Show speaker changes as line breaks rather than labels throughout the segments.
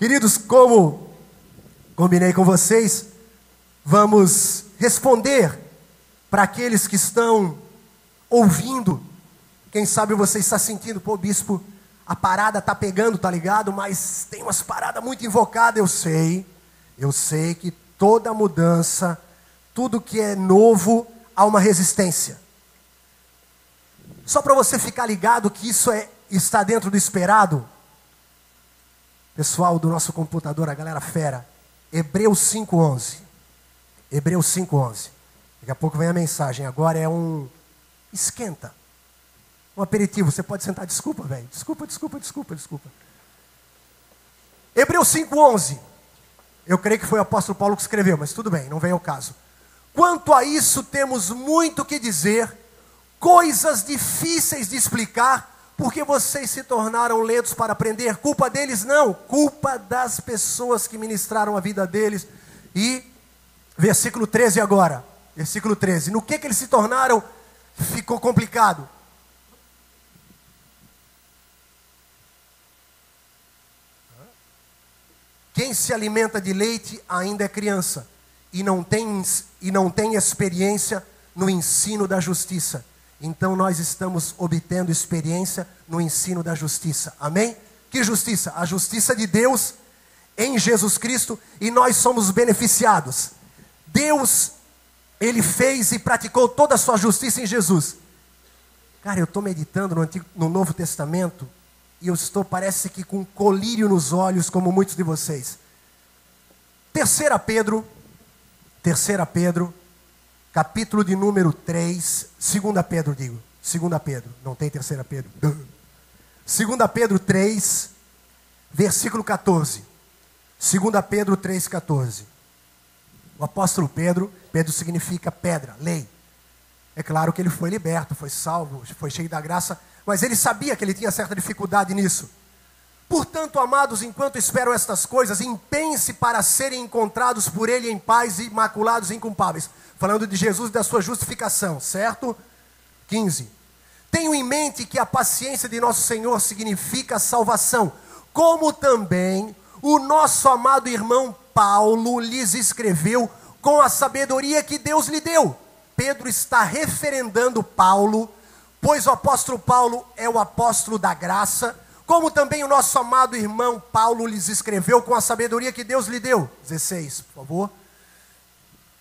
Queridos, como combinei com vocês, vamos responder para aqueles que estão ouvindo. Quem sabe você está sentindo, pô, bispo, a parada está pegando, tá ligado? Mas tem umas paradas muito invocadas, eu sei que toda mudança, tudo que é novo, há uma resistência. Só para você ficar ligado que isso está dentro do esperado. Pessoal do nosso computador, a galera fera, Hebreus 5:11. Hebreus 5:11. Daqui a pouco vem a mensagem. Agora é um esquenta. Um aperitivo. Você pode sentar. Desculpa, velho. Desculpa. Hebreus 5:11. Eu creio que foi o apóstolo Paulo que escreveu, mas tudo bem, não vem ao caso. Quanto a isso, temos muito que dizer, coisas difíceis de explicar, porque vocês se tornaram lentos para aprender. Culpa deles não, culpa das pessoas que ministraram a vida deles. E versículo 13 agora, versículo 13. No que eles se tornaram, ficou complicado. Quem se alimenta de leite ainda é criança e não tem experiência no ensino da justiça. Então nós estamos obtendo experiência no ensino da justiça. Amém? Que justiça? A justiça de Deus em Jesus Cristo, e nós somos beneficiados. Deus, Ele fez e praticou toda a sua justiça em Jesus. Cara, eu estou meditando no Novo Testamento e eu estou, parece que com colírio nos olhos, como muitos de vocês. 3 Pedro, capítulo de número 3, 2 Pedro, não tem 3 Pedro. 2 Pedro 3, versículo 14. 2 Pedro 3, 14. O apóstolo Pedro significa pedra, lei. É claro que ele foi liberto, foi salvo, foi cheio da graça, mas ele sabia que ele tinha certa dificuldade nisso. Portanto, amados, enquanto esperam estas coisas, empenhem-se para serem encontrados por ele em paz, imaculados e inculpáveis. Falando de Jesus e da sua justificação, certo? 15. Tenham em mente que a paciência de nosso Senhor significa salvação, como também o nosso amado irmão Paulo lhes escreveu com a sabedoria que Deus lhe deu. Pedro está referendando Paulo, pois o apóstolo Paulo é o apóstolo da graça, como também o nosso amado irmão Paulo lhes escreveu com a sabedoria que Deus lhe deu. 16, por favor.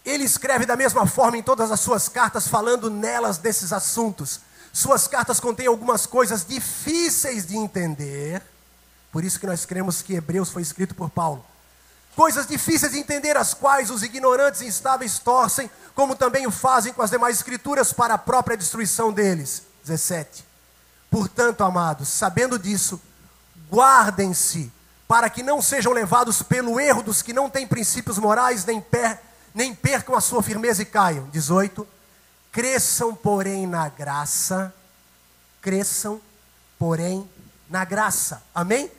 Ele escreve da mesma forma em todas as suas cartas, falando nelas desses assuntos. Suas cartas contêm algumas coisas difíceis de entender, por isso que nós cremos que Hebreus foi escrito por Paulo. Coisas difíceis de entender, as quais os ignorantes e instáveis torcem, como também o fazem com as demais escrituras para a própria destruição deles. 17. Portanto, amados, sabendo disso, guardem-se, para que não sejam levados pelo erro dos que não têm princípios morais, nem percam a sua firmeza e caiam. 18. Cresçam, porém, na graça. Amém?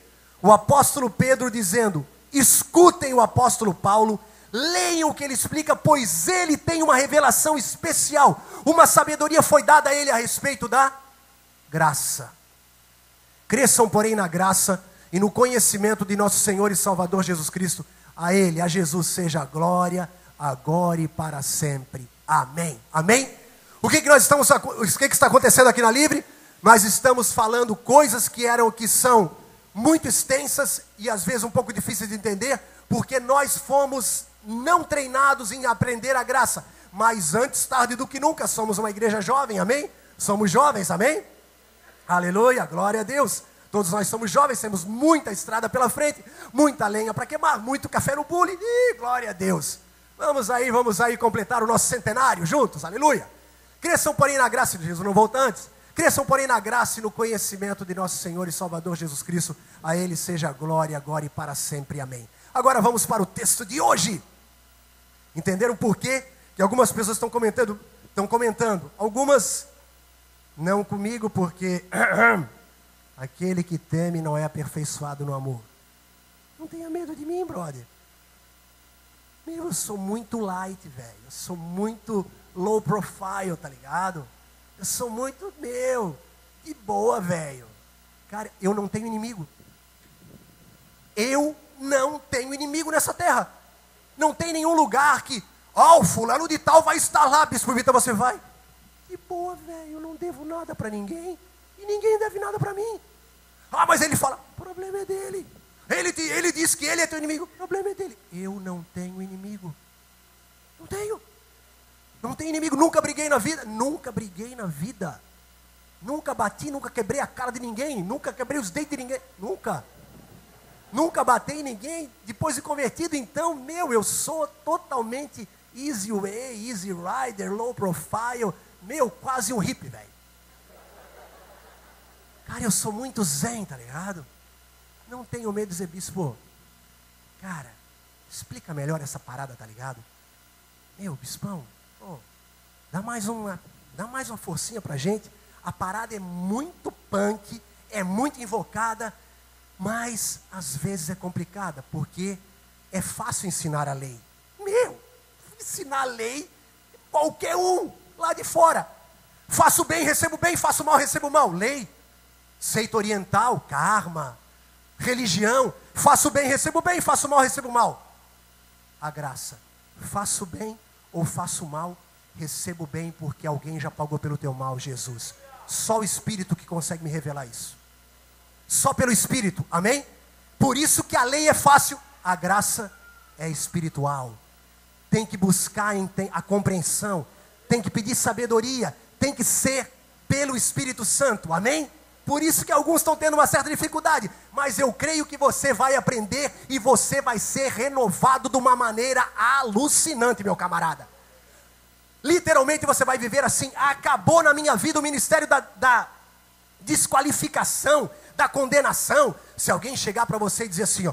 O apóstolo Pedro dizendo, escutem o apóstolo Paulo, leiam o que ele explica, pois ele tem uma revelação especial, uma sabedoria foi dada a ele a respeito da graça. Cresçam, porém, na graça e no conhecimento de nosso Senhor e Salvador Jesus Cristo. A Ele, a Jesus, seja a glória, agora e para sempre. Amém. Amém? O que está acontecendo aqui na Livre? Nós estamos falando coisas que são muito extensas e às vezes um pouco difíceis de entender, porque nós fomos não treinados em aprender a graça. Mas antes tarde do que nunca, somos uma igreja jovem, amém? Somos jovens, amém? Aleluia, glória a Deus. Todos nós somos jovens, temos muita estrada pela frente, muita lenha para queimar, muito café no bule, e glória a Deus. Vamos aí completar o nosso centenário juntos, aleluia. Cresçam, porém, na graça de Jesus, não volta antes. Cresçam, porém, na graça e no conhecimento de nosso Senhor e Salvador Jesus Cristo. A Ele seja a glória, agora e para sempre, amém. Agora vamos para o texto de hoje. Entenderam por quê? Que algumas pessoas estão comentando, algumas não comigo, porque aquele que teme não é aperfeiçoado no amor. Não tenha medo de mim, brother. Eu sou muito light, velho. Eu sou muito low profile, tá ligado? Eu sou muito, de boa, velho. Cara, eu não tenho inimigo. Eu não nessa terra. Não tem nenhum lugar que, o fulano de tal vai estar lá, Bispo Vitor, você vai? Que boa, velho, eu não devo nada para ninguém. E ninguém deve nada para mim. Mas ele fala, o problema é dele. Ele diz que ele é teu inimigo, o problema é dele. Eu não tenho inimigo. Não tenho. Não tenho inimigo, nunca briguei na vida. Nunca briguei na vida. Nunca bati, nunca quebrei a cara de ninguém. Nunca quebrei os dentes de ninguém. Nunca. Nunca bati em ninguém. Depois de convertido, então, eu sou totalmente easy way, easy rider, low profile. Quase um hippie, velho. Cara, eu sou muito zen, tá ligado? Não tenho medo de dizer, bispo, cara, explica melhor essa parada, tá ligado? Bispão, dá mais uma forcinha pra gente. A parada é muito punk, é muito invocada, mas às vezes é complicada, porque é fácil ensinar a lei. Ensinar a lei, qualquer um lá de fora. Faço bem, recebo bem, faço mal, recebo mal. Lei, seita oriental, karma, religião. Faço bem, faço mal, recebo mal. A graça, faço bem ou faço mal, recebo bem porque alguém já pagou pelo teu mal, Jesus. Só o Espírito que consegue me revelar isso. Só pelo Espírito, amém? Por isso que a lei é fácil, a graça é espiritual. Tem que buscar a compreensão, tem que pedir sabedoria, tem que ser pelo Espírito Santo, amém? Por isso que alguns estão tendo uma certa dificuldade, mas eu creio que você vai aprender e você vai ser renovado de uma maneira alucinante, meu camarada. Literalmente você vai viver assim. Acabou na minha vida o ministério da desqualificação, da condenação. Se alguém chegar para você e dizer assim,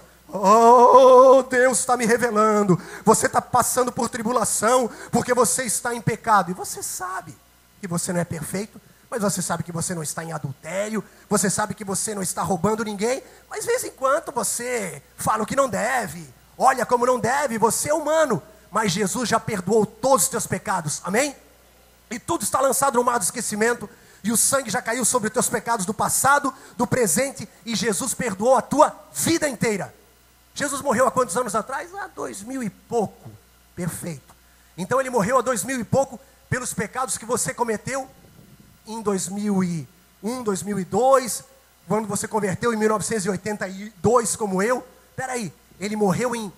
Deus está me revelando, você está passando por tribulação, porque você está em pecado. E você sabe que você não é perfeito, mas você sabe que você não está em adultério, você sabe que você não está roubando ninguém, mas de vez em quando você fala o que não deve, olha como não deve, você é humano, mas Jesus já perdoou todos os teus pecados, amém? E tudo está lançado no mar do esquecimento, e o sangue já caiu sobre os teus pecados do passado, do presente, e Jesus perdoou a tua vida inteira. Jesus morreu há quantos anos atrás? 2000 e pouco, perfeito. Então ele morreu há 2000 e pouco pelos pecados que você cometeu em 2001, 2002, quando você converteu em 1982 como eu. Peraí, ele morreu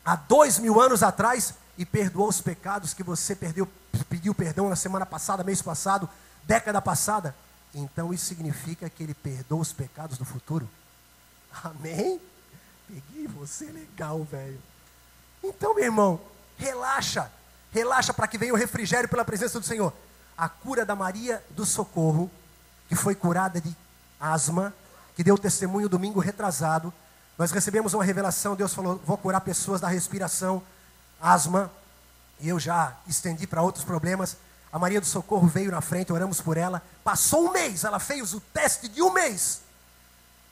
há 2000 anos atrás e perdoou os pecados que você pediu perdão na semana passada, mês passado, década passada. Então isso significa que ele perdoa os pecados do futuro. Amém? Peguei você legal, velho. Então, meu irmão, relaxa para que venha o refrigério pela presença do Senhor. A cura da Maria do Socorro, que foi curada de asma, que deu testemunho domingo retrasado. Nós recebemos uma revelação, Deus falou, vou curar pessoas da respiração, asma, e eu já estendi para outros problemas. A Maria do Socorro veio na frente, oramos por ela, passou um mês, ela fez o teste de um mês,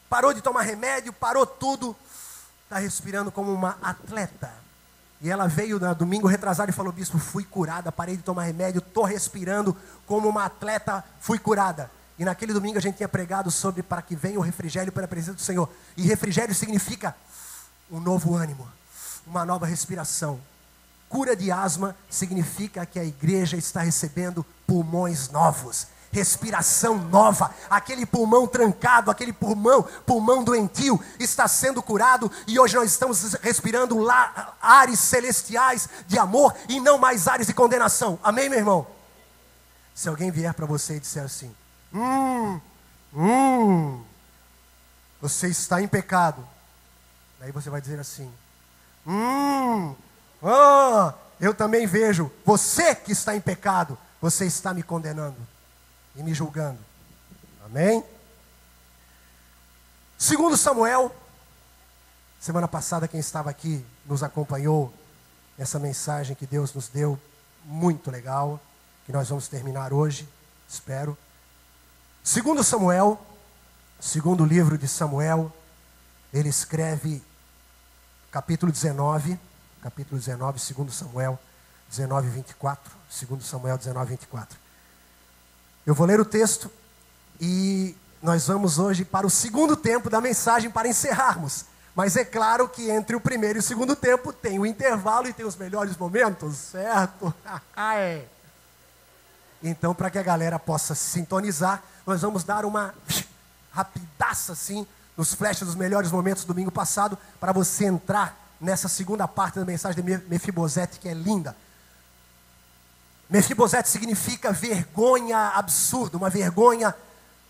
parou de tomar remédio, parou tudo, está respirando como uma atleta. E ela veio no domingo retrasado e falou, bispo, fui curada, parei de tomar remédio, estou respirando como uma atleta, fui curada. E naquele domingo a gente tinha pregado sobre para que venha o refrigério pela presença do Senhor. E refrigério significa um novo ânimo, uma nova respiração. Cura de asma significa que a igreja está recebendo pulmões novos, respiração nova. Aquele pulmão trancado, aquele pulmão doentio está sendo curado. E hoje nós estamos respirando lá ares celestiais de amor e não mais ares de condenação. Amém, meu irmão? Se alguém vier para você e disser assim, você está em pecado. Aí você vai dizer assim, eu também vejo, você que está em pecado, você está me condenando e me julgando. Amém? Segundo Samuel, semana passada quem estava aqui nos acompanhou nessa mensagem que Deus nos deu, muito legal, que nós vamos terminar hoje, espero. Segundo Samuel, segundo livro de Samuel, ele escreve capítulo 19, segundo Samuel 19, 24, segundo Samuel 19, 24. Eu vou ler o texto e nós vamos hoje para o segundo tempo da mensagem para encerrarmos. Mas é claro que entre o primeiro e o segundo tempo tem o intervalo e tem os melhores momentos, certo? É. Então, para que a galera possa se sintonizar, nós vamos dar uma rapidaça assim nos flashes dos melhores momentos do domingo passado, para você entrar nessa segunda parte da mensagem de Mefibosete, que é linda. Mefibosete significa vergonha absurda, uma vergonha.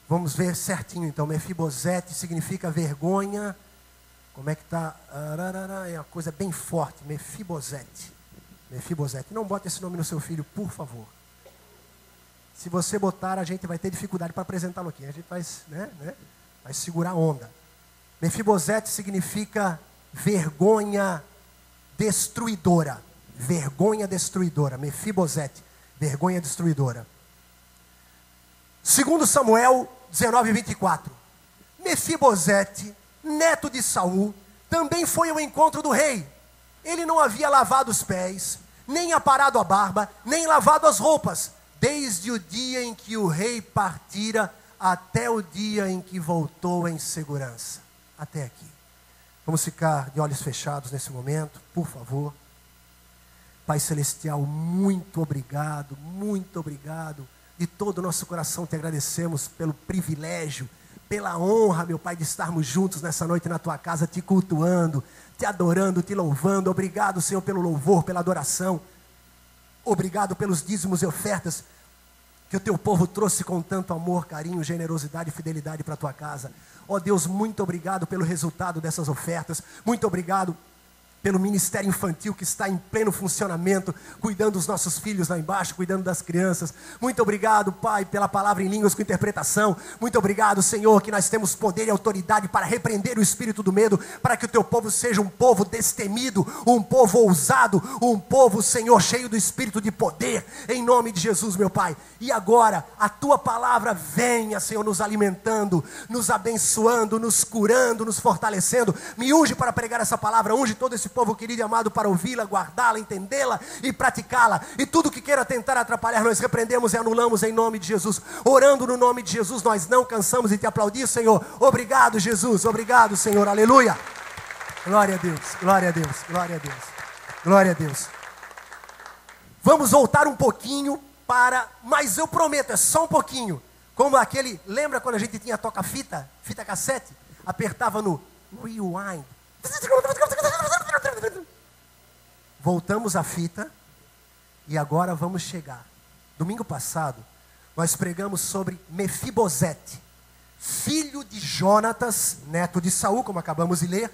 Vamos ver certinho então. Mefibosete significa vergonha. Como é que está? É uma coisa bem forte. Mefibosete. Mefibosete. Não bote esse nome no seu filho, por favor. Se você botar, a gente vai ter dificuldade para apresentá-lo aqui. A gente vai segurar a onda. Mefibosete significa vergonha destruidora. Vergonha destruidora. Mefibosete. Vergonha destruidora. 2 Samuel 19:24. Mefibosete, neto de Saul, também foi ao encontro do rei. Ele não havia lavado os pés, nem aparado a barba, nem lavado as roupas, desde o dia em que o rei partira até o dia em que voltou em segurança. Até aqui. Vamos ficar de olhos fechados nesse momento, por favor. Pai Celestial, muito obrigado, muito obrigado. De todo o nosso coração te agradecemos pelo privilégio, pela honra, meu Pai, de estarmos juntos nessa noite na tua casa, te cultuando, te adorando, te louvando. Obrigado, Senhor, pelo louvor, pela adoração. Obrigado pelos dízimos e ofertas que o teu povo trouxe com tanto amor, carinho, generosidade e fidelidade para a tua casa. Ó Deus, muito obrigado pelo resultado dessas ofertas. Muito obrigado pelo ministério infantil que está em pleno funcionamento, cuidando dos nossos filhos lá embaixo, cuidando das crianças. Muito obrigado, Pai, pela palavra em línguas com interpretação. Muito obrigado, Senhor, que nós temos poder e autoridade para repreender o espírito do medo, para que o teu povo seja um povo destemido, um povo ousado, um povo, Senhor, cheio do espírito de poder, em nome de Jesus, meu Pai. E agora, a tua palavra venha, Senhor, nos alimentando, nos abençoando, nos curando, nos fortalecendo. Me unge para pregar essa palavra, unge todo esse povo querido e amado para ouvi-la, guardá-la, entendê-la e praticá-la. E tudo que queira tentar atrapalhar, nós repreendemos e anulamos em nome de Jesus. Orando no nome de Jesus, nós não cansamos de te aplaudir, Senhor. Obrigado, Jesus. Obrigado, Senhor. Aleluia. Glória a Deus. Glória a Deus. Glória a Deus. Glória a Deus. Vamos voltar um pouquinho para... Mas eu prometo, é só um pouquinho. Como aquele... Lembra quando a gente tinha toca-fita? Fita cassete? Apertava no rewind. Voltamos à fita e agora vamos chegar. Domingo passado, nós pregamos sobre Mefibosete, filho de Jonatas, neto de Saul, como acabamos de ler,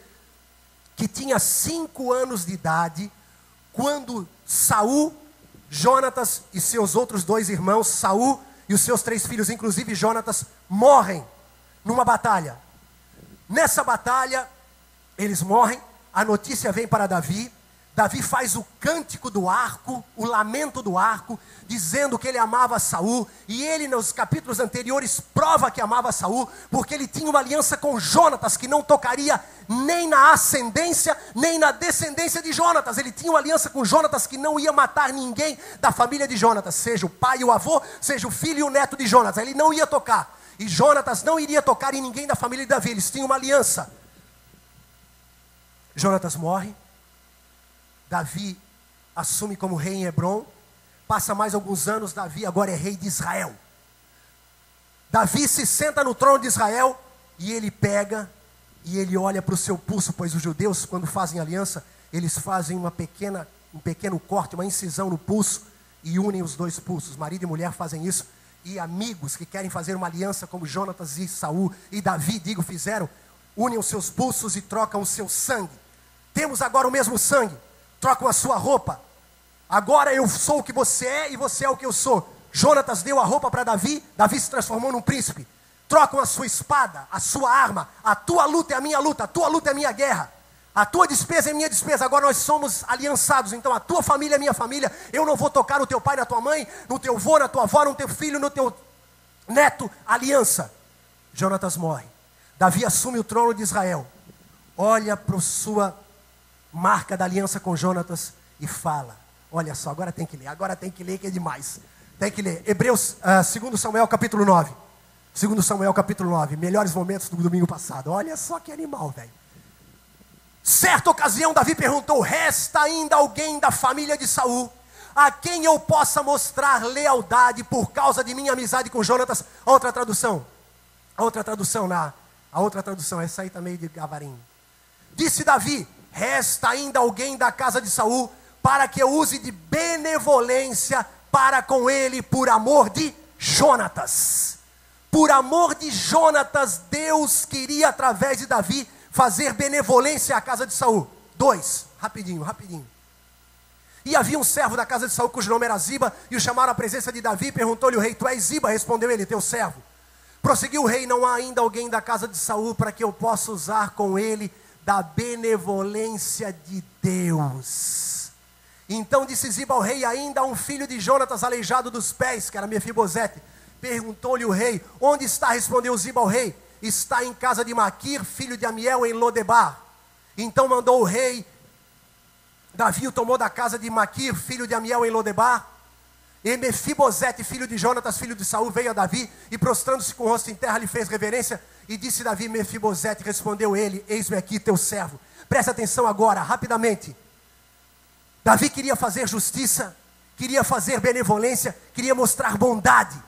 que tinha 5 anos de idade, quando Saul, Jonatas e seus outros 2 irmãos, Saul e os seus 3 filhos, inclusive Jonatas, morrem numa batalha. Nessa batalha, eles morrem, a notícia vem para Davi. Davi faz o cântico do arco, o lamento do arco, dizendo que ele amava Saul. E ele, nos capítulos anteriores, prova que amava Saul, porque ele tinha uma aliança com Jonatas, que não tocaria nem na ascendência, nem na descendência de Jonatas. Ele tinha uma aliança com Jonatas, que não ia matar ninguém da família de Jonatas, seja o pai e o avô, seja o filho e o neto de Jonatas. Ele não ia tocar. E Jonatas não iria tocar em ninguém da família de Davi. Eles tinham uma aliança. Jonatas morre, Davi assume como rei em Hebrom, passa mais alguns anos, Davi agora é rei de Israel. Davi se senta no trono de Israel e ele pega e ele olha para o seu pulso, pois os judeus, quando fazem aliança, eles fazem um pequeno corte, uma incisão no pulso e unem os 2 pulsos. Marido e mulher fazem isso, e amigos que querem fazer uma aliança, como Jonatas e Saul e Davi, fizeram, unem os seus pulsos e trocam o seu sangue. Temos agora o mesmo sangue. Trocam a sua roupa. Agora eu sou o que você é e você é o que eu sou. Jonatas deu a roupa para Davi. Davi se transformou num príncipe. Trocam a sua espada, a sua arma. A tua luta é a minha luta. A tua luta é a minha guerra. A tua despesa é a minha despesa. Agora nós somos aliançados. Então a tua família é a minha família. Eu não vou tocar no teu pai, na tua mãe, no teu avô, na tua avó, no teu filho, no teu neto. Aliança. Jonatas morre. Davi assume o trono de Israel. Olha para a sua marca da aliança com Jonatas e fala. Olha só, agora tem que ler que é demais. Tem que ler. Hebreus, 2 Samuel capítulo 9. 2 Samuel capítulo 9, melhores momentos do domingo passado. Olha só que animal, velho. Certa ocasião, Davi perguntou: resta ainda alguém da família de Saul a quem eu possa mostrar lealdade por causa de minha amizade com Jonatas? A outra tradução, essa aí está meio de gavarinho. Disse Davi: resta ainda alguém da casa de Saul para que eu use de benevolência para com ele por amor de Jonatas. Por amor de Jonatas, Deus queria através de Davi fazer benevolência à casa de Saul. 2, rapidinho. E havia um servo da casa de Saul cujo nome era Ziba, e o chamaram à presença de Davi, perguntou-lhe o rei: tu és Ziba? Respondeu ele: teu servo. Prosseguiu o rei: não há ainda alguém da casa de Saul para que eu possa usar com ele da benevolência de Deus. Então disse Ziba ao rei: ainda há um filho de Jonatas aleijado dos pés, que era Mefibosete. Perguntou-lhe o rei: onde está? Respondeu Ziba ao rei: está em casa de Maquir, filho de Amiel, em Lodebar. Então mandou o rei, Davi o tomou da casa de Maquir, filho de Amiel, em Lodebar. E Mefibosete, filho de Jonatas, filho de Saul, veio a Davi e prostrando-se com o rosto em terra, lhe fez reverência. E disse Davi: Mefibosete. Respondeu ele: eis-me aqui, teu servo. Presta atenção agora, rapidamente. Davi queria fazer justiça, queria fazer benevolência, queria mostrar bondade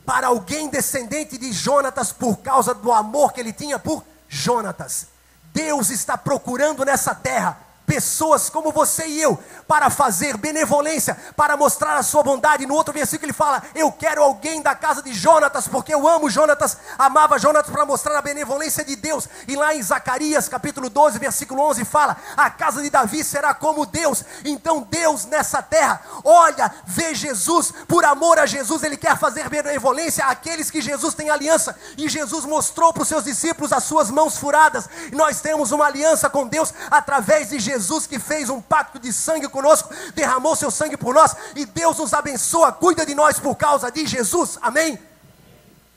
para alguém descendente de Jonatas por causa do amor que ele tinha por Jonatas. Deus está procurando nessa terra pessoas como você e eu, para fazer benevolência, para mostrar a sua bondade. No outro versículo ele fala: eu quero alguém da casa de Jonatas, porque eu amo Jonatas, amava Jonatas, para mostrar a benevolência de Deus. E lá em Zacarias capítulo 12, versículo 11 fala: a casa de Davi será como Deus. Então Deus nessa terra olha, vê Jesus, por amor a Jesus ele quer fazer benevolência àqueles que Jesus tem aliança. E Jesus mostrou para os seus discípulos as suas mãos furadas. E nós temos uma aliança com Deus através de Jesus, que fez um pacto de sangue conosco, derramou seu sangue por nós, e Deus nos abençoa, cuida de nós por causa de Jesus, amém?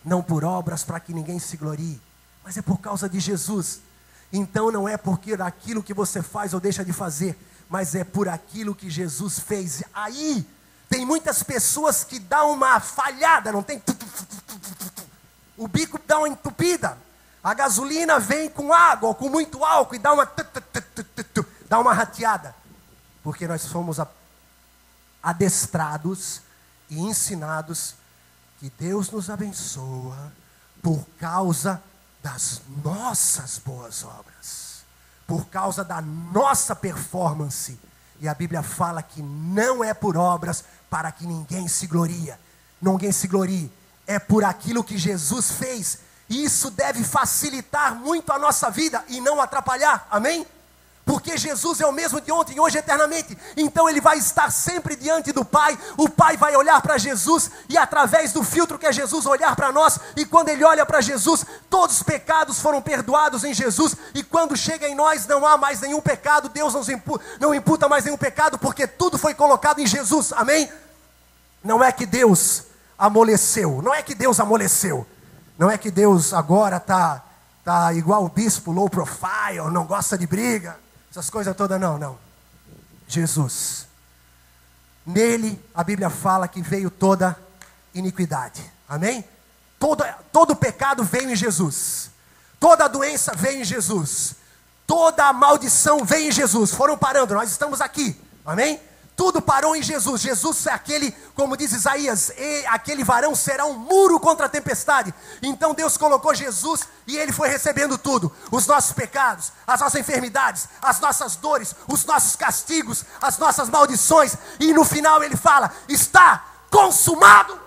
Não por obras para que ninguém se glorie, mas é por causa de Jesus. Então não é porque aquilo que você faz ou deixa de fazer, mas é por aquilo que Jesus fez. Aí tem muitas pessoas que dão uma falhada, não tem? O bico dá uma entupida, a gasolina vem com água ou com muito álcool e dá uma rateada, porque nós fomos adestrados e ensinados que Deus nos abençoa por causa das nossas boas obras, por causa da nossa performance. E a Bíblia fala que não é por obras para que ninguém se glorie, é por aquilo que Jesus fez. E isso deve facilitar muito a nossa vida e não atrapalhar, amém? Porque Jesus é o mesmo de ontem, hoje, eternamente. Então ele vai estar sempre diante do Pai. O Pai vai olhar para Jesus, e através do filtro que é Jesus, olhar para nós. E quando ele olha para Jesus, todos os pecados foram perdoados em Jesus. E quando chega em nós, não há mais nenhum pecado. Deus não imputa mais nenhum pecado, porque tudo foi colocado em Jesus, amém? Não é que Deus amoleceu, não é que Deus agora está igual o bispo, low profile, não gosta de briga, essas coisas todas, não. Jesus, nele a Bíblia fala que veio toda iniquidade, amém? Todo pecado veio em Jesus, toda doença veio em Jesus, toda a maldição veio em Jesus. Foram parando, nós estamos aqui, amém? Tudo parou em Jesus. Jesus é aquele, como diz Isaías, aquele varão será um muro contra a tempestade. Então Deus colocou Jesus e ele foi recebendo tudo. Os nossos pecados, as nossas enfermidades, as nossas dores, os nossos castigos, as nossas maldições. E no final ele fala: está consumado.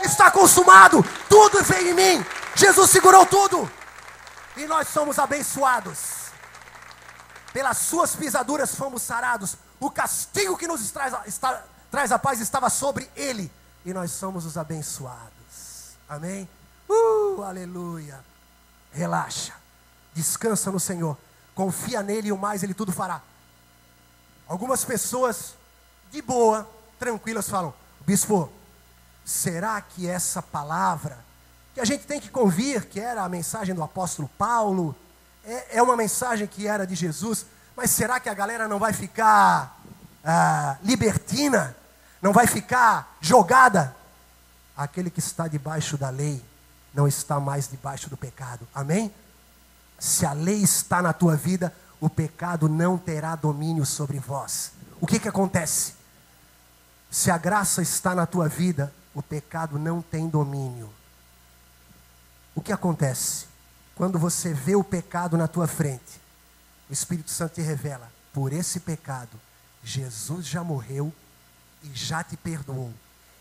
Está consumado. Tudo veio em mim. Jesus segurou tudo. E nós somos abençoados. Pelas suas pisaduras fomos sarados. O castigo que nos traz a paz estava sobre ele. E nós somos os abençoados. Amém? Aleluia. Relaxa. Descansa no Senhor. Confia nele e o mais ele tudo fará. Algumas pessoas de boa, tranquilas, falam: bispo, será que essa palavra que a gente tem que convir, que era a mensagem do apóstolo Paulo, é uma mensagem que era de Jesus? Mas será que a galera não vai ficar libertina? Não vai ficar jogada? Aquele que está debaixo da lei não está mais debaixo do pecado. Amém? Se a lei está na tua vida, o pecado não terá domínio sobre vós. O que acontece? Se a graça está na tua vida, o pecado não tem domínio. O que acontece? Quando você vê o pecado na tua frente, o Espírito Santo te revela: por esse pecado, Jesus já morreu e já te perdoou.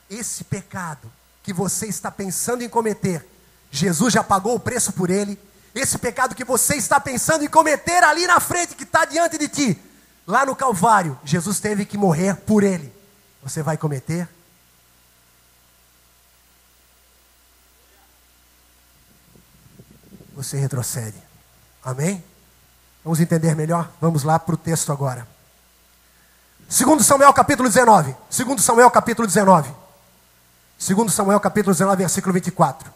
Esse pecado que você está pensando em cometer, Jesus já pagou o preço por ele. Esse pecado que você está pensando em cometer ali na frente, que está diante de ti, lá no Calvário, Jesus teve que morrer por ele. Você vai cometer? Você retrocede. Amém? Vamos entender melhor? Vamos lá para o texto agora. 2 Samuel capítulo 19. 2 Samuel capítulo 19. 2 Samuel capítulo 19, versículo 24.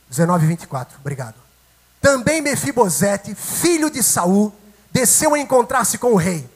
19 e 24, obrigado. Também Mefibosete, filho de Saul, desceu a encontrar-se com o rei.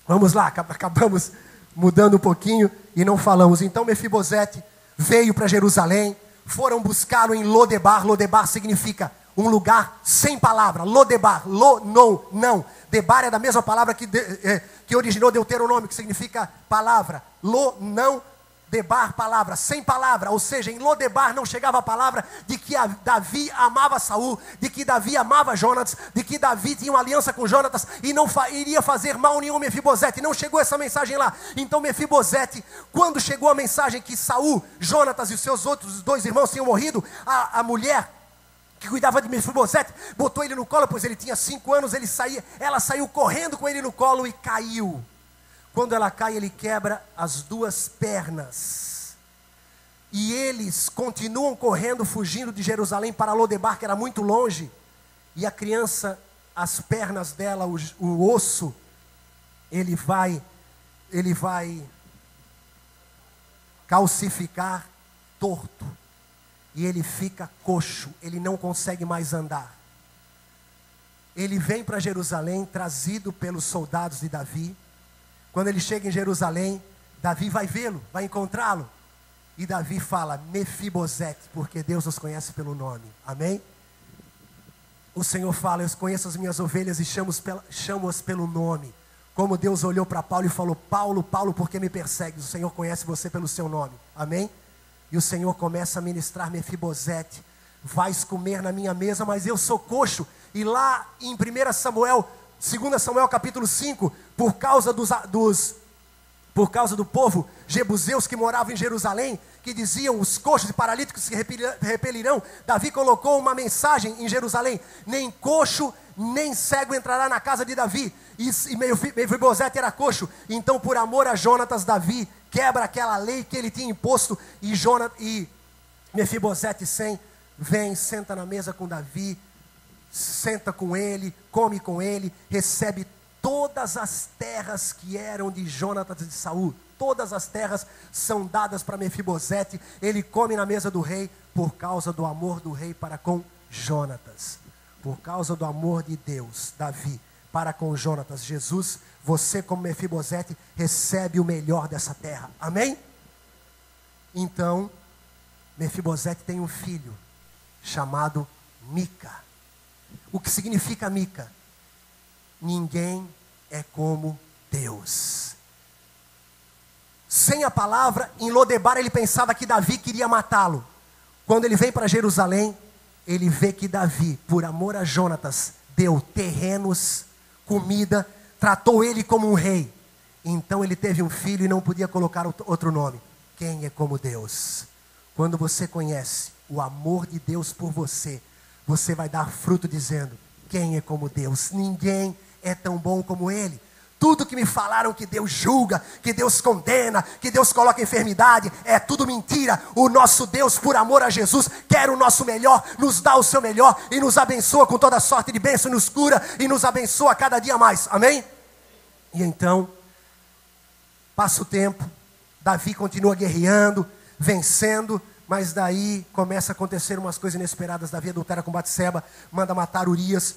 Vamos lá, acabamos mudando um pouquinho e não falamos. Então Mefibosete veio para Jerusalém, foram buscá-lo em Lodebar. Lodebar significa um lugar sem palavra. Lodebar, não. Debar é da mesma palavra que originou Deuteronômio, que significa palavra. Não, Debar, palavra, sem palavra. Ou seja, em Lodebar não chegava a palavra de que Davi amava Saul, de que Davi amava Jonatas, de que Davi tinha uma aliança com Jonatas e não iria fazer mal nenhum a Mefibosete. Não chegou essa mensagem lá. Então Mefibosete, quando chegou a mensagem que Saul, Jonatas e os seus outros 2 irmãos tinham morrido, a mulher que cuidava de Mefibosete botou ele no colo, pois ele tinha 5 anos. Ela saiu correndo com ele no colo e caiu. Quando ela cai, ele quebra as 2 pernas. E eles continuam correndo, fugindo de Jerusalém para Lodebar, que era muito longe. E a criança, as pernas dela, o osso, ele vai calcificar torto. E ele fica coxo, ele não consegue mais andar. Ele vem para Jerusalém, trazido pelos soldados de Davi. Quando ele chega em Jerusalém, Davi vai vê-lo, vai encontrá-lo. E Davi fala: Mefibosete, porque Deus os conhece pelo nome. Amém? O Senhor fala: eu conheço as minhas ovelhas e chamo-as pelo nome. Como Deus olhou para Paulo e falou: Paulo, Paulo, por que me persegues? O Senhor conhece você pelo seu nome. Amém? E o Senhor começa a ministrar: Mefibosete, vais comer na minha mesa, mas eu sou coxo. E lá em 1 Samuel, 2 Samuel capítulo 5, por causa do povo jebuseus que moravam em Jerusalém, que diziam: os coxos e paralíticos se repelirão, Davi colocou uma mensagem em Jerusalém: nem coxo nem cego entrará na casa de Davi. E Mefibosete era coxo. Então, por amor a Jonatas, Davi quebra aquela lei que ele tinha imposto, e Mefibosete vem, senta na mesa com Davi, senta com ele, come com ele, recebe todas as terras que eram de Jonatas e de Saul. Todas as terras são dadas para Mefibosete. Ele come na mesa do rei por causa do amor do rei para com Jonatas. Por causa do amor de Deus, Davi, para com Jonatas. Jesus, você como Mefibosete, recebe o melhor dessa terra. Amém? Então, Mefibosete tem um filho chamado Mica. O que significa Mica? Ninguém é como Deus. Sem a palavra, em Lodebar ele pensava que Davi queria matá-lo. Quando ele vem para Jerusalém, ele vê que Davi, por amor a Jonatas, deu terrenos, comida, tratou ele como um rei. Então ele teve um filho e não podia colocar outro nome. Quem é como Deus? Quando você conhece o amor de Deus por você, você vai dar fruto dizendo: quem é como Deus? Ninguém é tão bom como Ele. Tudo que me falaram que Deus julga, que Deus condena, que Deus coloca enfermidade, é tudo mentira. O nosso Deus, por amor a Jesus, quer o nosso melhor, nos dá o seu melhor e nos abençoa com toda sorte de bênção, nos cura e nos abençoa cada dia mais. Amém? E então, passa o tempo, Davi continua guerreando, vencendo, mas daí começa a acontecer umas coisas inesperadas. Davi adultera com Batseba, manda matar Urias,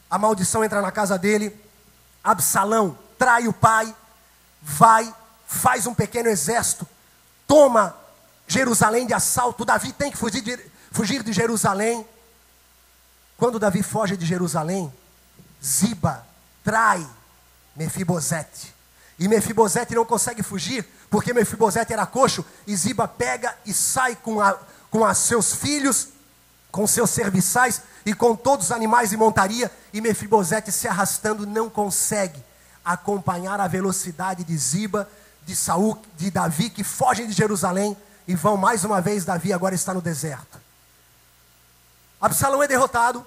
a maldição entra na casa dele. Absalão trai o pai, faz um pequeno exército, toma Jerusalém de assalto. Davi tem que fugir de Jerusalém. Quando Davi foge de Jerusalém, Ziba trai Mefibosete. E Mefibosete não consegue fugir, porque Mefibosete era coxo, e Ziba pega e sai com seus filhos, com seus serviçais e com todos os animais de montaria, e Mefibosete se arrastando não consegue acompanhar a velocidade de Ziba, de Saul, de Davi, que fogem de Jerusalém e vão mais uma vez. Davi agora está no deserto. Absalão é derrotado.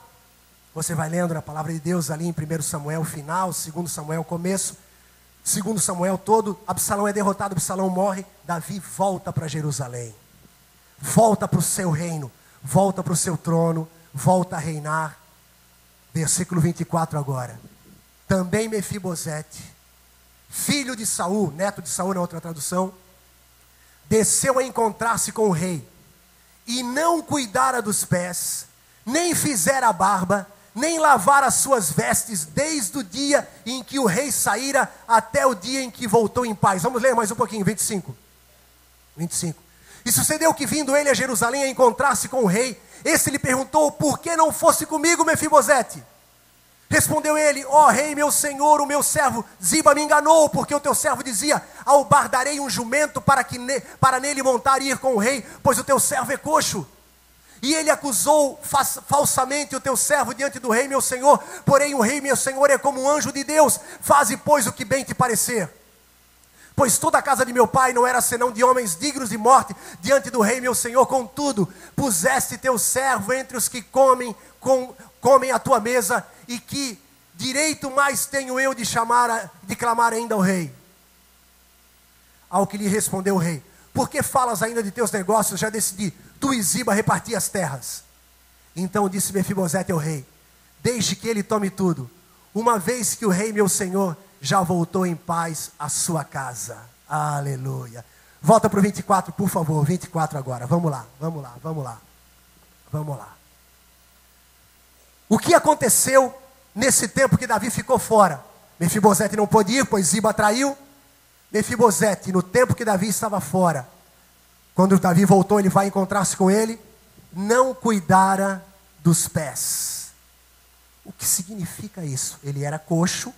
Você vai lendo na palavra de Deus ali em 1 Samuel final, 2 Samuel começo, 2 Samuel todo. Absalão é derrotado, Absalão morre. Davi volta para Jerusalém, volta para o seu reino, volta para o seu trono, volta a reinar. Versículo 24 agora. Também Mefibosete, filho de Saul, neto de Saul na outra tradução, desceu a encontrar-se com o rei, e não cuidara dos pés, nem fizera a barba, nem lavara as suas vestes, desde o dia em que o rei saíra até o dia em que voltou em paz. Vamos ler mais um pouquinho, 25. E sucedeu que, vindo ele a Jerusalém a encontrar-se com o rei, esse lhe perguntou: por que não fosse comigo, Mefibosete? Respondeu ele: ó rei, meu senhor, o meu servo Ziba me enganou, porque o teu servo dizia: albardarei um jumento para nele montar e ir com o rei, pois o teu servo é coxo. E ele acusou falsamente o teu servo diante do rei, meu senhor. Porém o rei, meu senhor, é como um anjo de Deus. Faze, pois, o que bem te parecer. Pois toda a casa de meu pai não era senão de homens dignos de morte diante do rei, meu senhor. Contudo, puseste teu servo entre os que comem a tua mesa, e que direito mais tenho eu de clamar ainda ao rei? Ao que lhe respondeu o rei: por que falas ainda de teus negócios? Já decidi, tu e Ziba reparti as terras. Então disse Mefibosete ao rei: deixe que ele tome tudo, uma vez que o rei meu senhor já voltou em paz à sua casa. Aleluia. Volta para o 24, por favor, 24 agora. Vamos lá. O que aconteceu nesse tempo que Davi ficou fora? Mefibosete não pôde ir, pois Ziba traiu. Mefibosete, no tempo que Davi estava fora, quando Davi voltou, ele vai encontrar-se com ele, não cuidara dos pés. O que significa isso? Ele era coxo,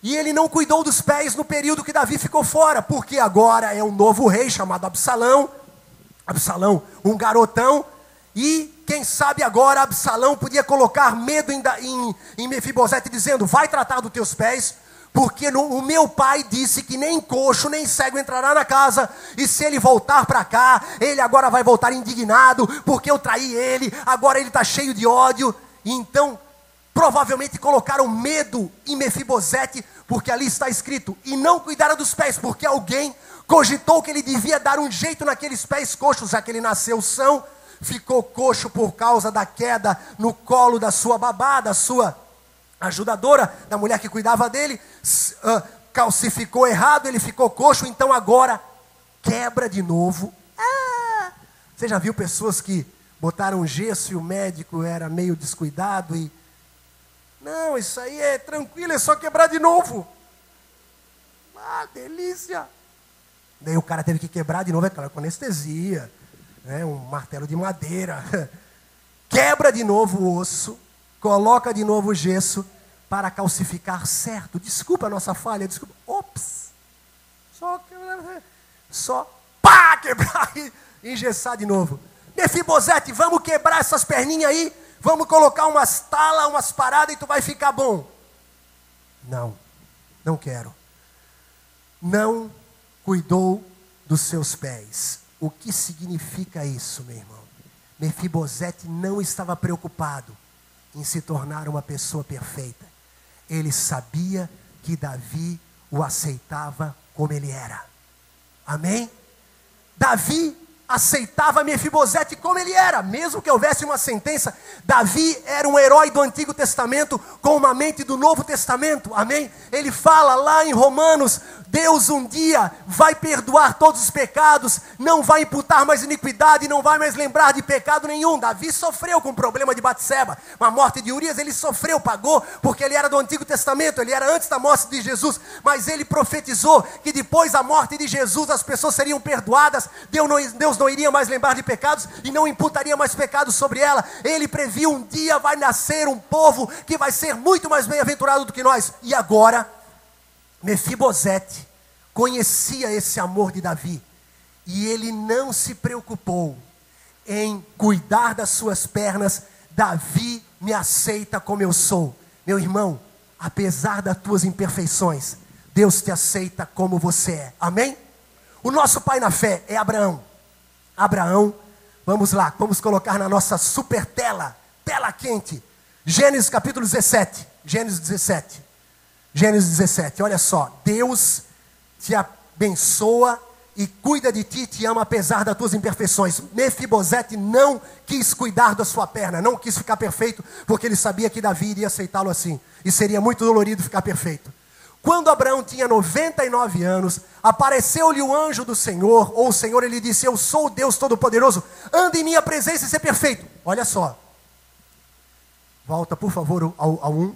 e ele não cuidou dos pés no período que Davi ficou fora, porque agora é um novo rei chamado Absalão, um garotão, e quem sabe agora Absalão podia colocar medo em Mefibosete, dizendo: vai tratar dos teus pés, porque o meu pai disse que nem coxo nem cego entrará na casa, e se ele voltar para cá, ele agora vai voltar indignado, porque eu traí ele, agora ele está cheio de ódio. E então, provavelmente colocaram medo em Mefibosete, porque ali está escrito: e não cuidara dos pés, porque alguém cogitou que ele devia dar um jeito naqueles pés coxos, já que ele nasceu são, ficou coxo por causa da queda no colo da sua babá, da sua ajudadora, da mulher que cuidava dele, calcificou errado, ele ficou coxo, então agora quebra de novo. Você já viu pessoas que botaram gesso e o médico era meio descuidado e: não, isso aí é tranquilo, é só quebrar de novo. Delícia. Daí o cara teve que quebrar de novo, é claro, com anestesia, um martelo de madeira. Quebra de novo o osso, coloca de novo o gesso para calcificar certo. Desculpa a nossa falha, desculpa. Ops. Quebrar e engessar de novo. Mefibosete, vamos quebrar essas perninhas aí, vamos colocar umas talas, umas paradas e tu vai ficar bom. Não quero. Não cuidou dos seus pés. O que significa isso, meu irmão? Mefibosete não estava preocupado em se tornar uma pessoa perfeita. Ele sabia que Davi o aceitava como ele era. Amém? Davi aceitava Mefibosete como ele era, mesmo que houvesse uma sentença. Davi era um herói do Antigo Testamento com uma mente do Novo Testamento, amém? Ele fala lá em Romanos: Deus um dia vai perdoar todos os pecados, não vai imputar mais iniquidade, não vai mais lembrar de pecado nenhum. Davi sofreu com o problema de Batseba, a morte de Urias ele sofreu, pagou, porque ele era do Antigo Testamento, ele era antes da morte de Jesus, mas ele profetizou que depois da morte de Jesus as pessoas seriam perdoadas. Deus Deus não iria mais lembrar de pecados e não imputaria mais pecados sobre ela. Ele previu: um dia vai nascer um povo que vai ser muito mais bem-aventurado do que nós. E agora, Mefibosete conhecia esse amor de Davi. E ele não se preocupou em cuidar das suas pernas. Davi me aceita como eu sou. Meu irmão, apesar das tuas imperfeições, Deus te aceita como você é. Amém? O nosso pai na fé é Abraão. Abraão, vamos lá, vamos colocar na nossa super tela quente. Gênesis capítulo 17. Gênesis 17. Gênesis 17, olha só. Deus te abençoa e cuida de ti, te ama apesar das tuas imperfeições. Mefibosete não quis cuidar da sua perna, não quis ficar perfeito, porque ele sabia que Davi iria aceitá-lo assim. E seria muito dolorido ficar perfeito. Quando Abraão tinha 99 anos, apareceu-lhe o anjo do Senhor, ou o Senhor, ele disse: eu sou o Deus Todo-Poderoso, anda em minha presença e ser perfeito. Olha só. Volta, por favor, ao 1.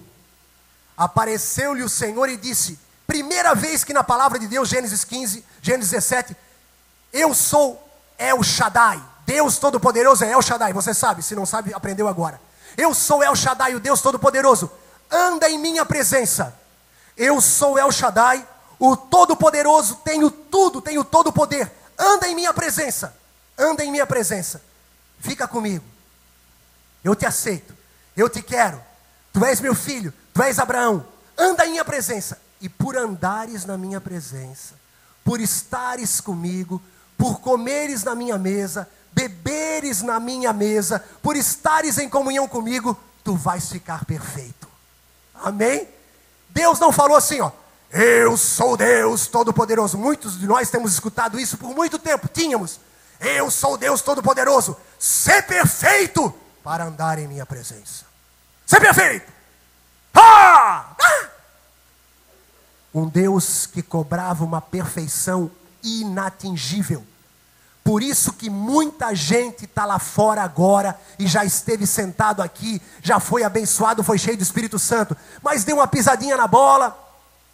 Apareceu-lhe o Senhor e disse, primeira vez que na palavra de Deus, Gênesis 15, Gênesis 17, eu sou El Shaddai, Deus Todo-Poderoso é El Shaddai, você sabe, se não sabe, aprendeu agora. Eu sou El Shaddai, o Deus Todo-Poderoso, anda em minha presença. Eu sou El Shaddai, o Todo-Poderoso, tenho tudo, tenho todo o poder, anda em minha presença, anda em minha presença, fica comigo, eu te aceito, eu te quero, tu és meu filho, tu és Abraão, anda em minha presença. E por andares na minha presença, por estares comigo, por comeres na minha mesa, beberes na minha mesa, por estares em comunhão comigo, tu vais ficar perfeito. Amém? Deus não falou assim, ó, eu sou Deus Todo-Poderoso. Muitos de nós temos escutado isso por muito tempo, tínhamos. Eu sou Deus Todo-Poderoso, ser perfeito para andar em minha presença. Ser perfeito. Um Deus que cobrava uma perfeição inatingível. Por isso que muita gente está lá fora agora e já esteve sentado aqui, já foi abençoado, foi cheio do Espírito Santo, mas deu uma pisadinha na bola,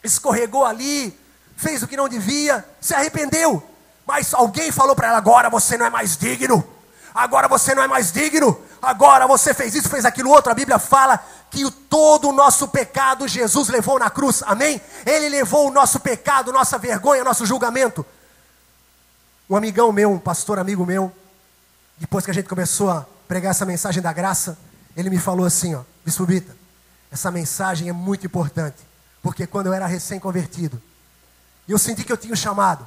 escorregou ali, fez o que não devia, se arrependeu. Mas alguém falou para ela: agora você não é mais digno, agora você não é mais digno, agora você fez isso, fez aquilo outro. A Bíblia fala que todo o nosso pecado Jesus levou na cruz, amém? Ele levou o nosso pecado, nossa vergonha, nosso julgamento. Um amigão meu, um pastor amigo meu, depois que a gente começou a pregar essa mensagem da graça, ele me falou assim, ó, Bispo Bita, essa mensagem é muito importante, porque quando eu era recém-convertido, eu senti que eu tinha um chamado,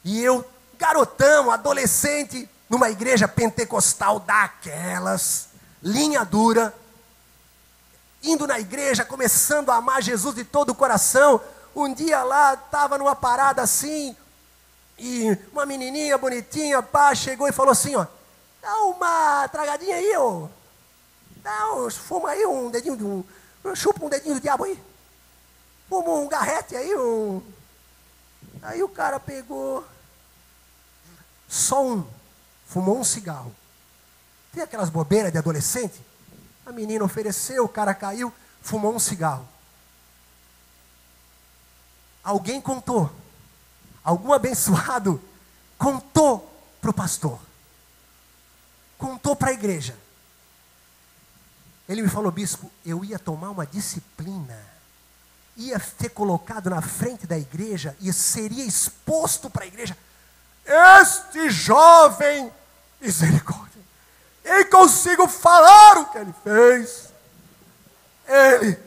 e eu, garotão, adolescente, numa igreja pentecostal daquelas, linha dura, indo na igreja, começando a amar Jesus de todo o coração. Um dia lá, estava numa parada assim, e uma menininha bonitinha, pá, chegou e falou assim, ó, dá uma tragadinha aí, ó, fuma aí um dedinho, chupa um dedinho do diabo aí, fuma um garrete aí, Aí o cara pegou, fumou um cigarro. Tem aquelas bobeiras de adolescente? A menina ofereceu, o cara caiu, fumou um cigarro. Alguém contou, algum abençoado contou para o pastor, contou para a igreja. Ele me falou: bispo, eu ia tomar uma disciplina, ia ser colocado na frente da igreja e seria exposto para a igreja. Este jovem, misericórdia, eu consigo falar o que ele fez. Ele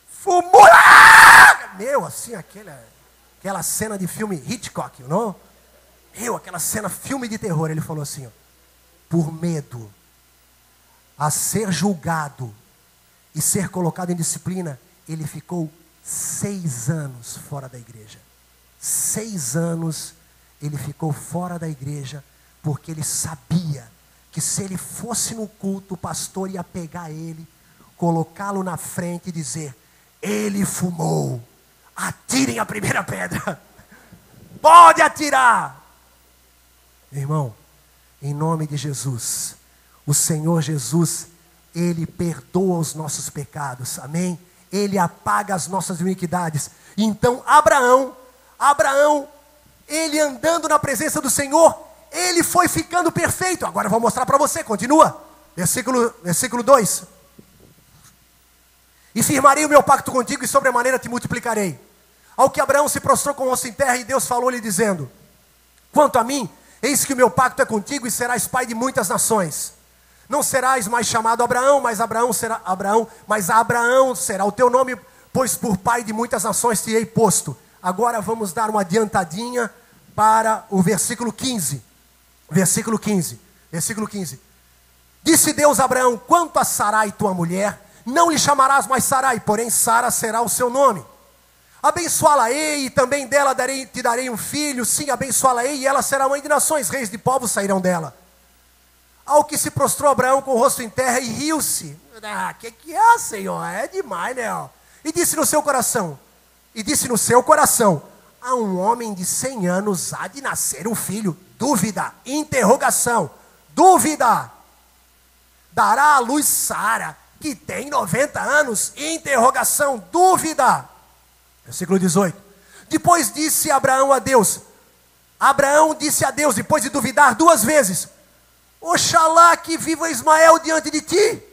fumou. Meu, assim, aquela cena de filme Hitchcock, não? Aquela cena, filme de terror. Ele falou assim, ó, por medo a ser julgado e ser colocado em disciplina, ele ficou 6 anos fora da igreja. 6 anos ele ficou fora da igreja, porque ele sabia que se ele fosse no culto, o pastor ia pegar ele, colocá-lo na frente e dizer: ele fumou, atirem a primeira pedra, pode atirar. Irmão, em nome de Jesus, o Senhor Jesus, Ele perdoa os nossos pecados, amém? Ele apaga as nossas iniquidades. Então Abraão ele andando na presença do Senhor, ele foi ficando perfeito. Agora eu vou mostrar para você, continua. Versículo 2. E firmarei o meu pacto contigo e sobremaneira te multiplicarei. Ao que Abraão se prostrou com o rosto em terra e Deus falou-lhe dizendo: quanto a mim, eis que o meu pacto é contigo e serás pai de muitas nações. Não serás mais chamado Abraão, mas Abraão será o teu nome, pois por pai de muitas nações te hei posto. Agora vamos dar uma adiantadinha para o versículo 15. Versículo 15. Disse Deus a Abraão: quanto a Sarai tua mulher, não lhe chamarás mais Sarai, porém Sara será o seu nome. Abençoá-la-ei, e também dela te darei um filho. Sim, abençoá-la-ei, e ela será mãe de nações, reis de povos sairão dela. Ao que se prostrou Abraão com o rosto em terra e riu-se. Que é, Senhor? É demais, né? E disse no seu coração, a um homem de 100 anos há de nascer um filho. Dúvida, interrogação, dúvida. Dará à luz Sara, que tem 90 anos, interrogação, dúvida. Versículo 18. Depois disse Abraão a Deus, depois de duvidar 2 vezes: oxalá que viva Ismael diante de ti.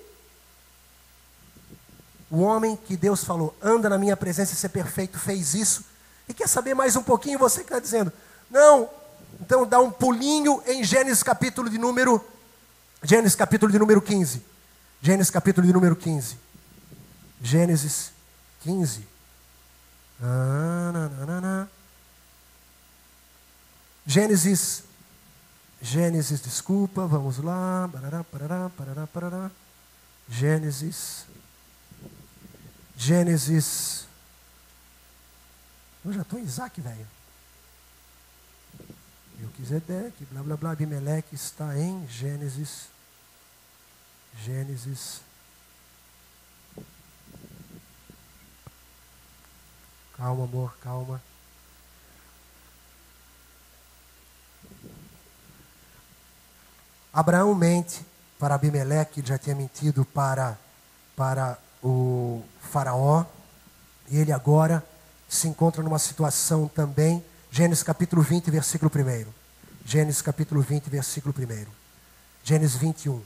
O homem que Deus falou, anda na minha presença e ser perfeito, fez isso. E quer saber mais um pouquinho? Você que está dizendo, não, então dá um pulinho em Gênesis capítulo de número 15. Gênesis capítulo de número 15. Gênesis 15. Gênesis, desculpa, vamos lá. Gênesis. Eu já estou em Isaac, velho. Melquisedeque, blá blá blá, Abimeleque está em Gênesis. Calma, amor, calma. Abraão mente para Abimeleque, ele já tinha mentido para o faraó. E ele agora se encontra numa situação também. Gênesis capítulo 20, versículo 1. Gênesis capítulo 20, versículo 1. Gênesis 21.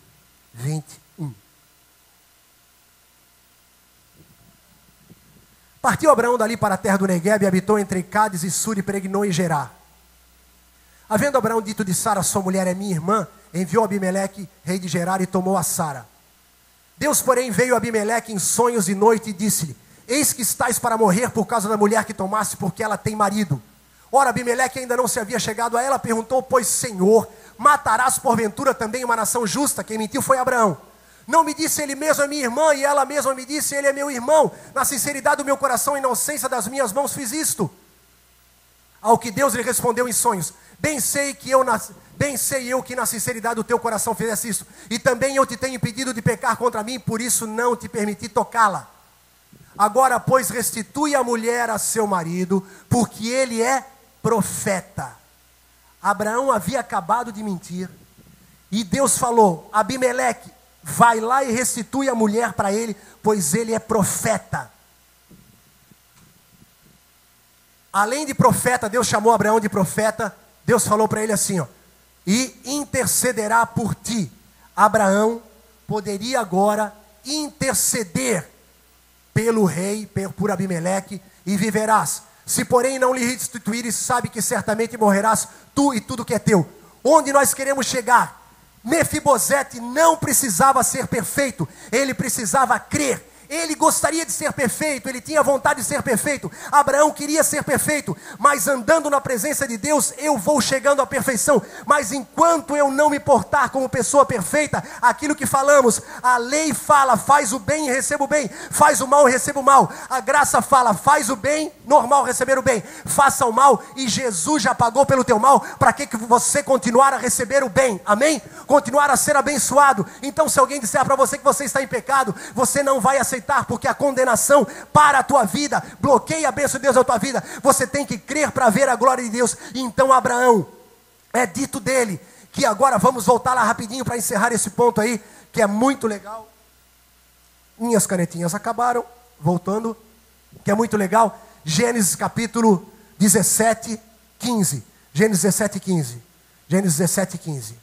Partiu Abraão dali para a terra do Neguebe, e habitou entre Cádiz e Sur, e peregrinou em Gerar. Havendo Abraão dito de Sara, sua mulher é minha irmã, enviou Abimeleque, rei de Gerar, e tomou a Sara. Deus, porém, veio a Abimeleque em sonhos de noite e disse-lhe: eis que estás para morrer por causa da mulher que tomaste, porque ela tem marido. Ora, Abimeleque ainda não se havia chegado a ela, perguntou: pois, Senhor, matarás porventura também uma nação justa? Quem mentiu foi Abraão. Não me disse ele mesmo, é minha irmã, e ela mesma me disse, ele é meu irmão. Na sinceridade do meu coração e inocência das minhas mãos fiz isto. Ao que Deus lhe respondeu em sonhos: bem sei eu que na sinceridade do teu coração fizesse isso. E também eu te tenho impedido de pecar contra mim, por isso não te permiti tocá-la. Agora, pois, restitui a mulher a seu marido, porque ele é profeta. Abraão havia acabado de mentir. E Deus falou: Abimeleque, vai lá e restitui a mulher para ele, pois ele é profeta. Além de profeta, Deus chamou Abraão de profeta. Deus falou para ele assim, e intercederá por ti. Abraão poderia agora interceder pelo rei, por Abimeleque, e viverás. Se porém não lhe restituires, sabe que certamente morrerás, tu e tudo que é teu. Onde nós queremos chegar? Mefibosete não precisava ser perfeito, ele precisava crer. Ele gostaria de ser perfeito, ele tinha vontade de ser perfeito. Abraão queria ser perfeito, mas andando na presença de Deus, eu vou chegando à perfeição. Mas enquanto eu não me portar como pessoa perfeita, aquilo que falamos, a lei fala, faz o bem e receba o bem, faz o mal e receba o mal. A graça fala, faz o bem, normal receber o bem, faça o mal, e Jesus já pagou pelo teu mal, para que você continuar a receber o bem, amém? Continuar a ser abençoado. Então se alguém disser para você que você está em pecado, você não vai aceitar, porque a condenação para a tua vida, bloqueia a bênção de Deus na tua vida. Você tem que crer para ver a glória de Deus. Então Abraão, é dito dele, que agora vamos voltar lá rapidinho para encerrar esse ponto aí, que é muito legal. Minhas canetinhas acabaram, voltando, que é muito legal. Gênesis capítulo 17, 15. Gênesis 17:15. Gênesis 17:15.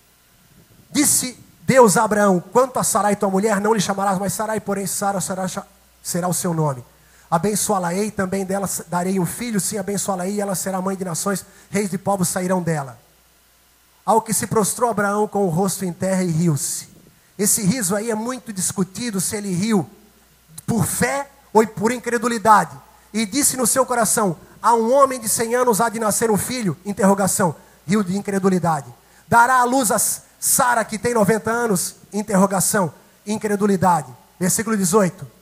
Disse Deus a Abraão: quanto a Sarai tua mulher, não lhe chamarás mais Sarai, porém Sara será o seu nome. Abençoá-la-ei, também dela darei um filho, sim, abençoá-la-ei, e ela será mãe de nações, reis de povos sairão dela. Ao que se prostrou Abraão com o rosto em terra e riu-se. Esse riso aí é muito discutido, se ele riu por fé ou por incredulidade. E disse no seu coração: a um homem de 100 anos há de nascer um filho? Interrogação. Riu de incredulidade. Dará à luz a Sara, que tem 90 anos? Interrogação. Incredulidade. Versículo 18.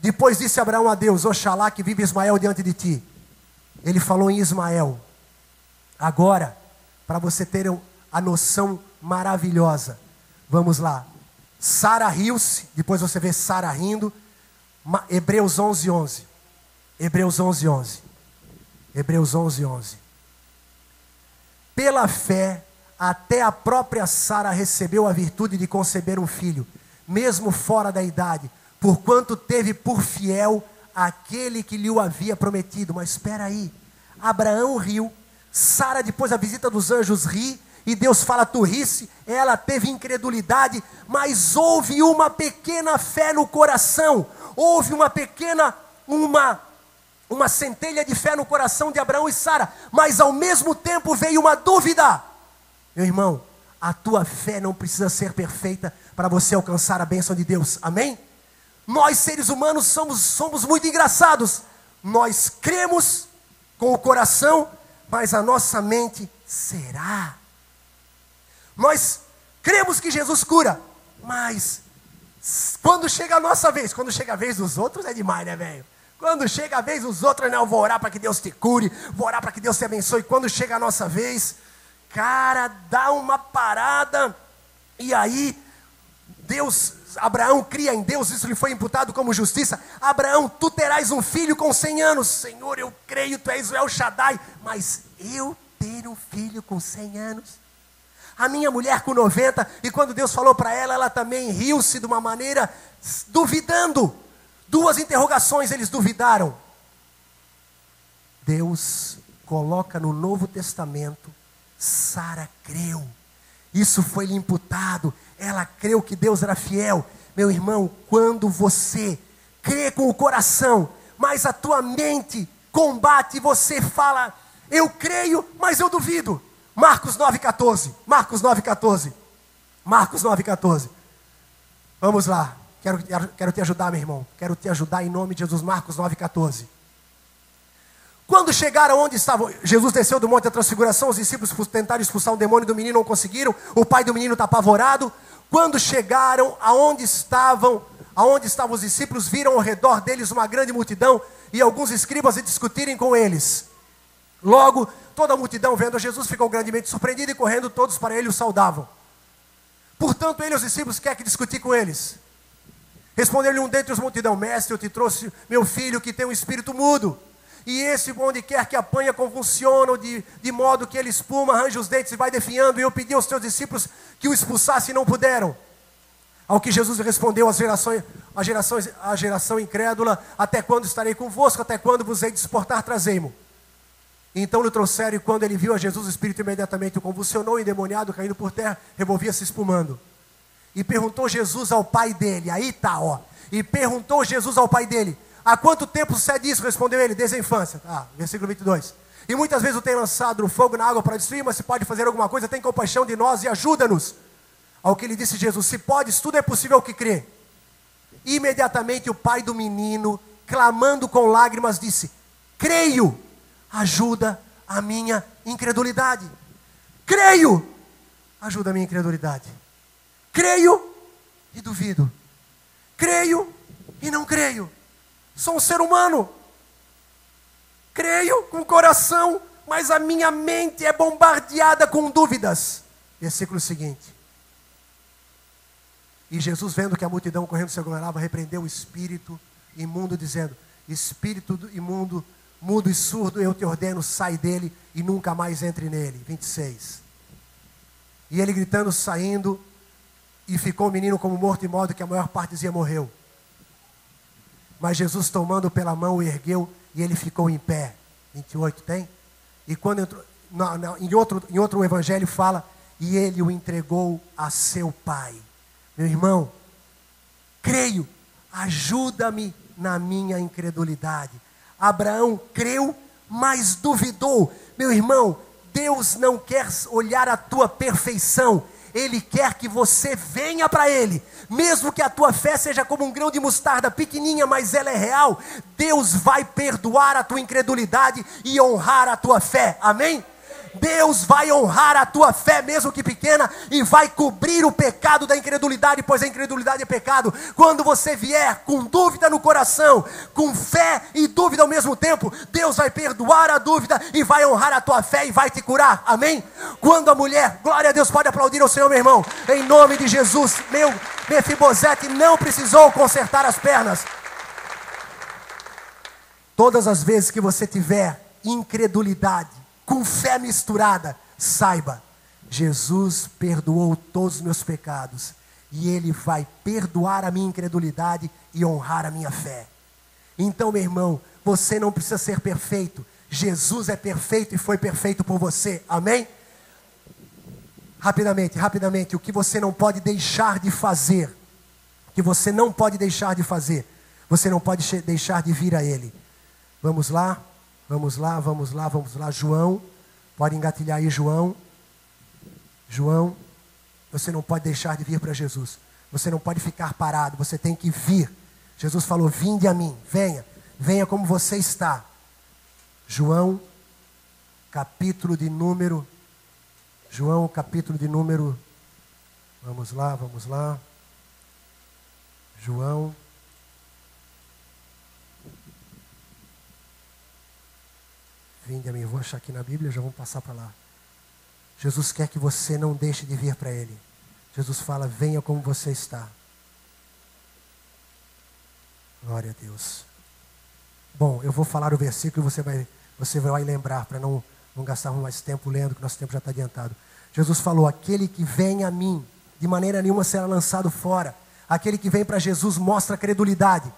Depois disse Abraão a Deus: oxalá que vive Ismael diante de ti. Ele falou em Ismael. Agora, para você ter a noção maravilhosa, vamos lá. Sara riu-se, depois você vê Sara rindo. Hebreus 11:11. Hebreus 11:11. Hebreus 11:11. Pela fé, até a própria Sara recebeu a virtude de conceber um filho, mesmo fora da idade, porquanto teve por fiel aquele que lhe o havia prometido. Mas espera aí, Abraão riu, Sara, depois da visita dos anjos, ri, e Deus fala: tu risse. Ela teve incredulidade, mas houve uma pequena fé no coração, houve uma pequena, uma centelha de fé no coração de Abraão e Sara, mas ao mesmo tempo veio uma dúvida. Meu irmão, a tua fé não precisa ser perfeita para você alcançar a bênção de Deus, amém? Nós seres humanos somos muito engraçados. Nós cremos com o coração, mas a nossa mente, será? Nós cremos que Jesus cura, mas quando chega a nossa vez, quando chega a vez dos outros é demais, né, velho? Quando chega a vez dos outros, não, eu vou orar para que Deus te cure, vou orar para que Deus te abençoe. Quando chega a nossa vez, cara, dá uma parada, e aí Abraão cria em Deus, isso lhe foi imputado como justiça. Abraão, tu terás um filho com 100 anos. Senhor, eu creio, tu és o El Shaddai, mas eu ter um filho com 100 anos? A minha mulher com 90, e quando Deus falou para ela, ela também riu-se de uma maneira, duvidando. Duas interrogações, eles duvidaram. Deus coloca no Novo Testamento: Sara creu. Isso foi lhe imputado. Ela creu que Deus era fiel. Meu irmão, quando você crê com o coração, mas a tua mente combate, você fala: eu creio, mas eu duvido. Marcos 9,14. Marcos 9,14. Marcos 9,14. Vamos lá. Quero te ajudar, meu irmão. Quero te ajudar em nome de Jesus. Marcos 9,14. Quando chegaram onde estavam, Jesus desceu do monte da transfiguração, os discípulos tentaram expulsar um demônio do menino, não conseguiram, o pai do menino está apavorado. Quando chegaram aonde estavam os discípulos, viram ao redor deles uma grande multidão e alguns escribas a discutirem com eles. Logo, toda a multidão, vendo Jesus, ficou grandemente surpreendida e correndo todos para ele o saudavam. Portanto, ele e os discípulos quer que discutir com eles. Respondeu-lhe um dentre os multidão: mestre, eu te trouxe meu filho que tem um espírito mudo. E esse, onde quer que apanha, convulsiona de modo que ele espuma, arranja os dentes e vai definhando. E eu pedi aos teus discípulos que o expulsassem e não puderam. Ao que Jesus respondeu à geração incrédula: até quando estarei convosco? Até quando vos hei de suportar? Trazei-mo. Então lhe trouxeram, e quando ele viu a Jesus, o espírito imediatamente o convulsionou, e endemoniado, caindo por terra, revolvia-se espumando. E perguntou Jesus ao pai dele, aí tá, ó. E perguntou Jesus ao pai dele: há quanto tempo sucede isso? Respondeu ele: desde a infância. Versículo 22. E muitas vezes o tem lançado no fogo, na água para destruir, mas se pode fazer alguma coisa, tem compaixão de nós e ajuda-nos. Ao que lhe disse Jesus: se podes, tudo é possível ao que crê. E imediatamente o pai do menino, clamando com lágrimas, disse: creio, ajuda a minha incredulidade. Creio, ajuda a minha incredulidade. Creio e duvido. Creio e não creio. Sou um ser humano. Creio com o coração, mas a minha mente é bombardeada com dúvidas. Versículo seguinte. E Jesus, vendo que a multidão correndo se aglomerava, repreendeu o espírito imundo, dizendo: espírito imundo, mudo e surdo, eu te ordeno, sai dele e nunca mais entre nele. 26. E ele gritando, saindo, e ficou o menino como morto, de modo que a maior parte dizia: morreu. Mas Jesus, tomando pela mão, o ergueu, e ele ficou em pé. 28 tem? E quando entrou, em outro evangelho fala, e ele o entregou a seu pai. Meu irmão, creio, ajuda-me na minha incredulidade. Abraão creu, mas duvidou. Meu irmão, Deus não quer olhar a tua perfeição. Ele quer que você venha para Ele. Mesmo que a tua fé seja como um grão de mostarda, pequenininha, mas ela é real. Deus vai perdoar a tua incredulidade e honrar a tua fé. Amém? Deus vai honrar a tua fé, mesmo que pequena, e vai cobrir o pecado da incredulidade, pois a incredulidade é pecado. Quando você vier com dúvida no coração, com fé e dúvida ao mesmo tempo, Deus vai perdoar a dúvida e vai honrar a tua fé e vai te curar. Amém? Quando a mulher, glória a Deus, pode aplaudir ao Senhor, meu irmão, em nome de Jesus. Meu Mefibosete não precisou consertar as pernas. Todas as vezes que você tiver incredulidade com fé misturada, saiba, Jesus perdoou todos os meus pecados, e Ele vai perdoar a minha incredulidade e honrar a minha fé. Então, meu irmão, você não precisa ser perfeito, Jesus é perfeito e foi perfeito por você, amém? Rapidamente, o que você não pode deixar de fazer, você não pode deixar de vir a Ele. Vamos lá, João, pode engatilhar aí, João, você não pode deixar de vir para Jesus, você não pode ficar parado, você tem que vir. Jesus falou, vinde a mim, venha como você está. João, capítulo de número, vamos lá, João, vinde a mim, vou achar aqui na Bíblia, já vamos passar para lá. Jesus quer que você não deixe de vir para Ele. Jesus fala, venha como você está. Glória a Deus. Bom, eu vou falar o versículo e você vai lembrar, para não gastarmos mais tempo lendo, que nosso tempo já está adiantado. Jesus falou, aquele que vem a mim, de maneira nenhuma será lançado fora. Aquele que vem para Jesus mostra credulidade.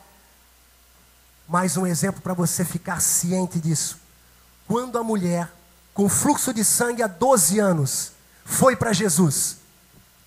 Mais um exemplo para você ficar ciente disso. Quando a mulher, com fluxo de sangue há 12 anos, foi para Jesus,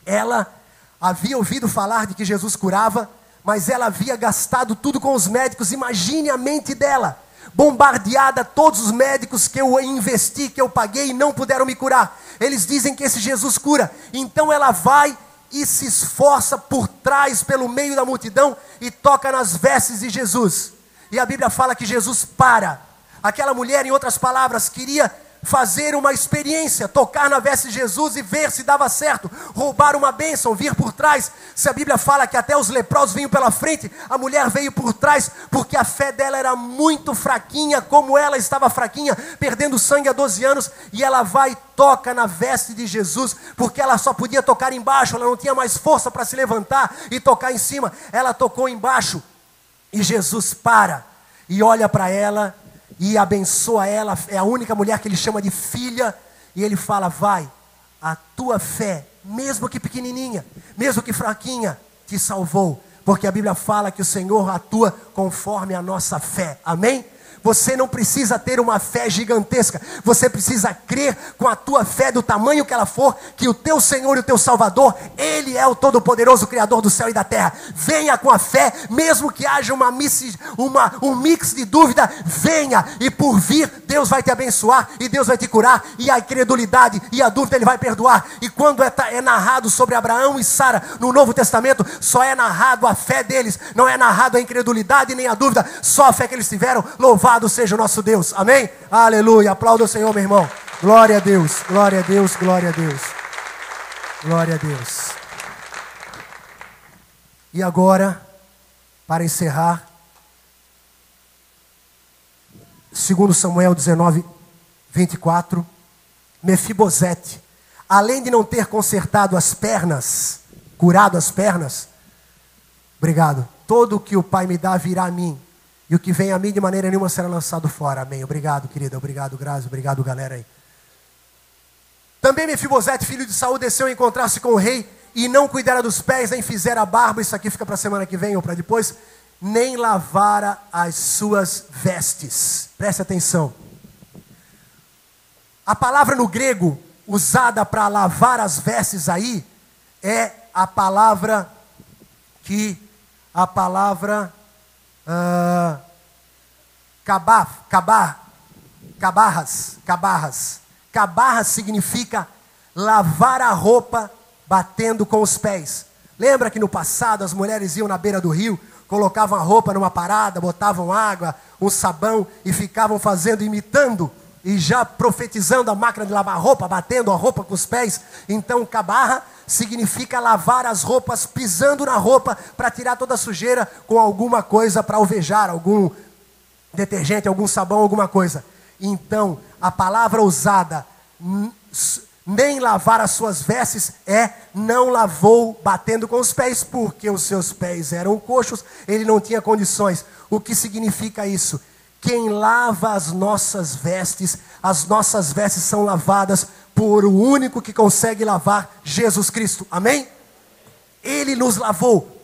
ela havia ouvido falar de que Jesus curava, mas ela havia gastado tudo com os médicos. Imagine a mente dela, bombardeada, todos os médicos que eu investi, que eu paguei, e não puderam me curar. Eles dizem que esse Jesus cura. Então ela vai e se esforça por trás, pelo meio da multidão, e toca nas vestes de Jesus. E a Bíblia fala que Jesus para. Aquela mulher, em outras palavras, queria fazer uma experiência, tocar na veste de Jesus e ver se dava certo, roubar uma bênção, vir por trás. Se a Bíblia fala que até os leprosos vinham pela frente, a mulher veio por trás, porque a fé dela era muito fraquinha, como ela estava fraquinha, perdendo sangue há 12 anos, e ela vai e toca na veste de Jesus, porque ela só podia tocar embaixo, ela não tinha mais força para se levantar e tocar em cima. Ela tocou embaixo, e Jesus para, e olha para ela, e abençoa ela. É a única mulher que ele chama de filha. E ele fala, vai, a tua fé, mesmo que pequenininha, mesmo que fraquinha, te salvou. Porque a Bíblia fala que o Senhor atua conforme a nossa fé, amém? Você não precisa ter uma fé gigantesca, você precisa crer com a tua fé, do tamanho que ela for, que o teu Senhor e o teu Salvador, Ele é o Todo-Poderoso, Criador do céu e da terra. Venha com a fé, mesmo que haja um mix de dúvida, venha, e por vir, Deus vai te abençoar, e Deus vai te curar, e a incredulidade e a dúvida Ele vai perdoar. E quando é narrado sobre Abraão e Sara no Novo Testamento, só é narrado a fé deles, não é narrado a incredulidade nem a dúvida, só a fé que eles tiveram. Louvado seja o nosso Deus, amém? Aleluia, aplauda o Senhor, meu irmão. Glória a Deus, glória a Deus, glória a Deus, glória a Deus. E agora, para encerrar, 2 Samuel 19, 24, Mefibosete, além de não ter consertado as pernas, curado as pernas, obrigado, todo o que o Pai me dá virá a mim, e o que vem a mim de maneira nenhuma será lançado fora. Amém. Obrigado, querida. Obrigado, Grazi. Obrigado, galera aí. Também Mefibosete, filho de Saul, desceu a encontrar-se com o rei e não cuidara dos pés, nem fizera a barba. Isso aqui fica para a semana que vem ou para depois. Nem lavara as suas vestes. Preste atenção. A palavra no grego usada para lavar as vestes aí é a palavra cabarras. Cabarras significa lavar a roupa batendo com os pés. Lembra que no passado as mulheres iam na beira do rio, colocavam a roupa numa parada, botavam água, um sabão e ficavam imitando e já profetizando a máquina de lavar roupa, batendo a roupa com os pés. Então cabarra significa lavar as roupas, pisando na roupa para tirar toda a sujeira com alguma coisa para alvejar, algum detergente, algum sabão, alguma coisa. Então a palavra usada, nem lavar as suas vestes, não lavou batendo com os pés, porque os seus pés eram coxos, ele não tinha condições. O que significa isso? Quem lava as nossas vestes são lavadas por o único que consegue lavar, Jesus Cristo. Amém? Ele nos lavou.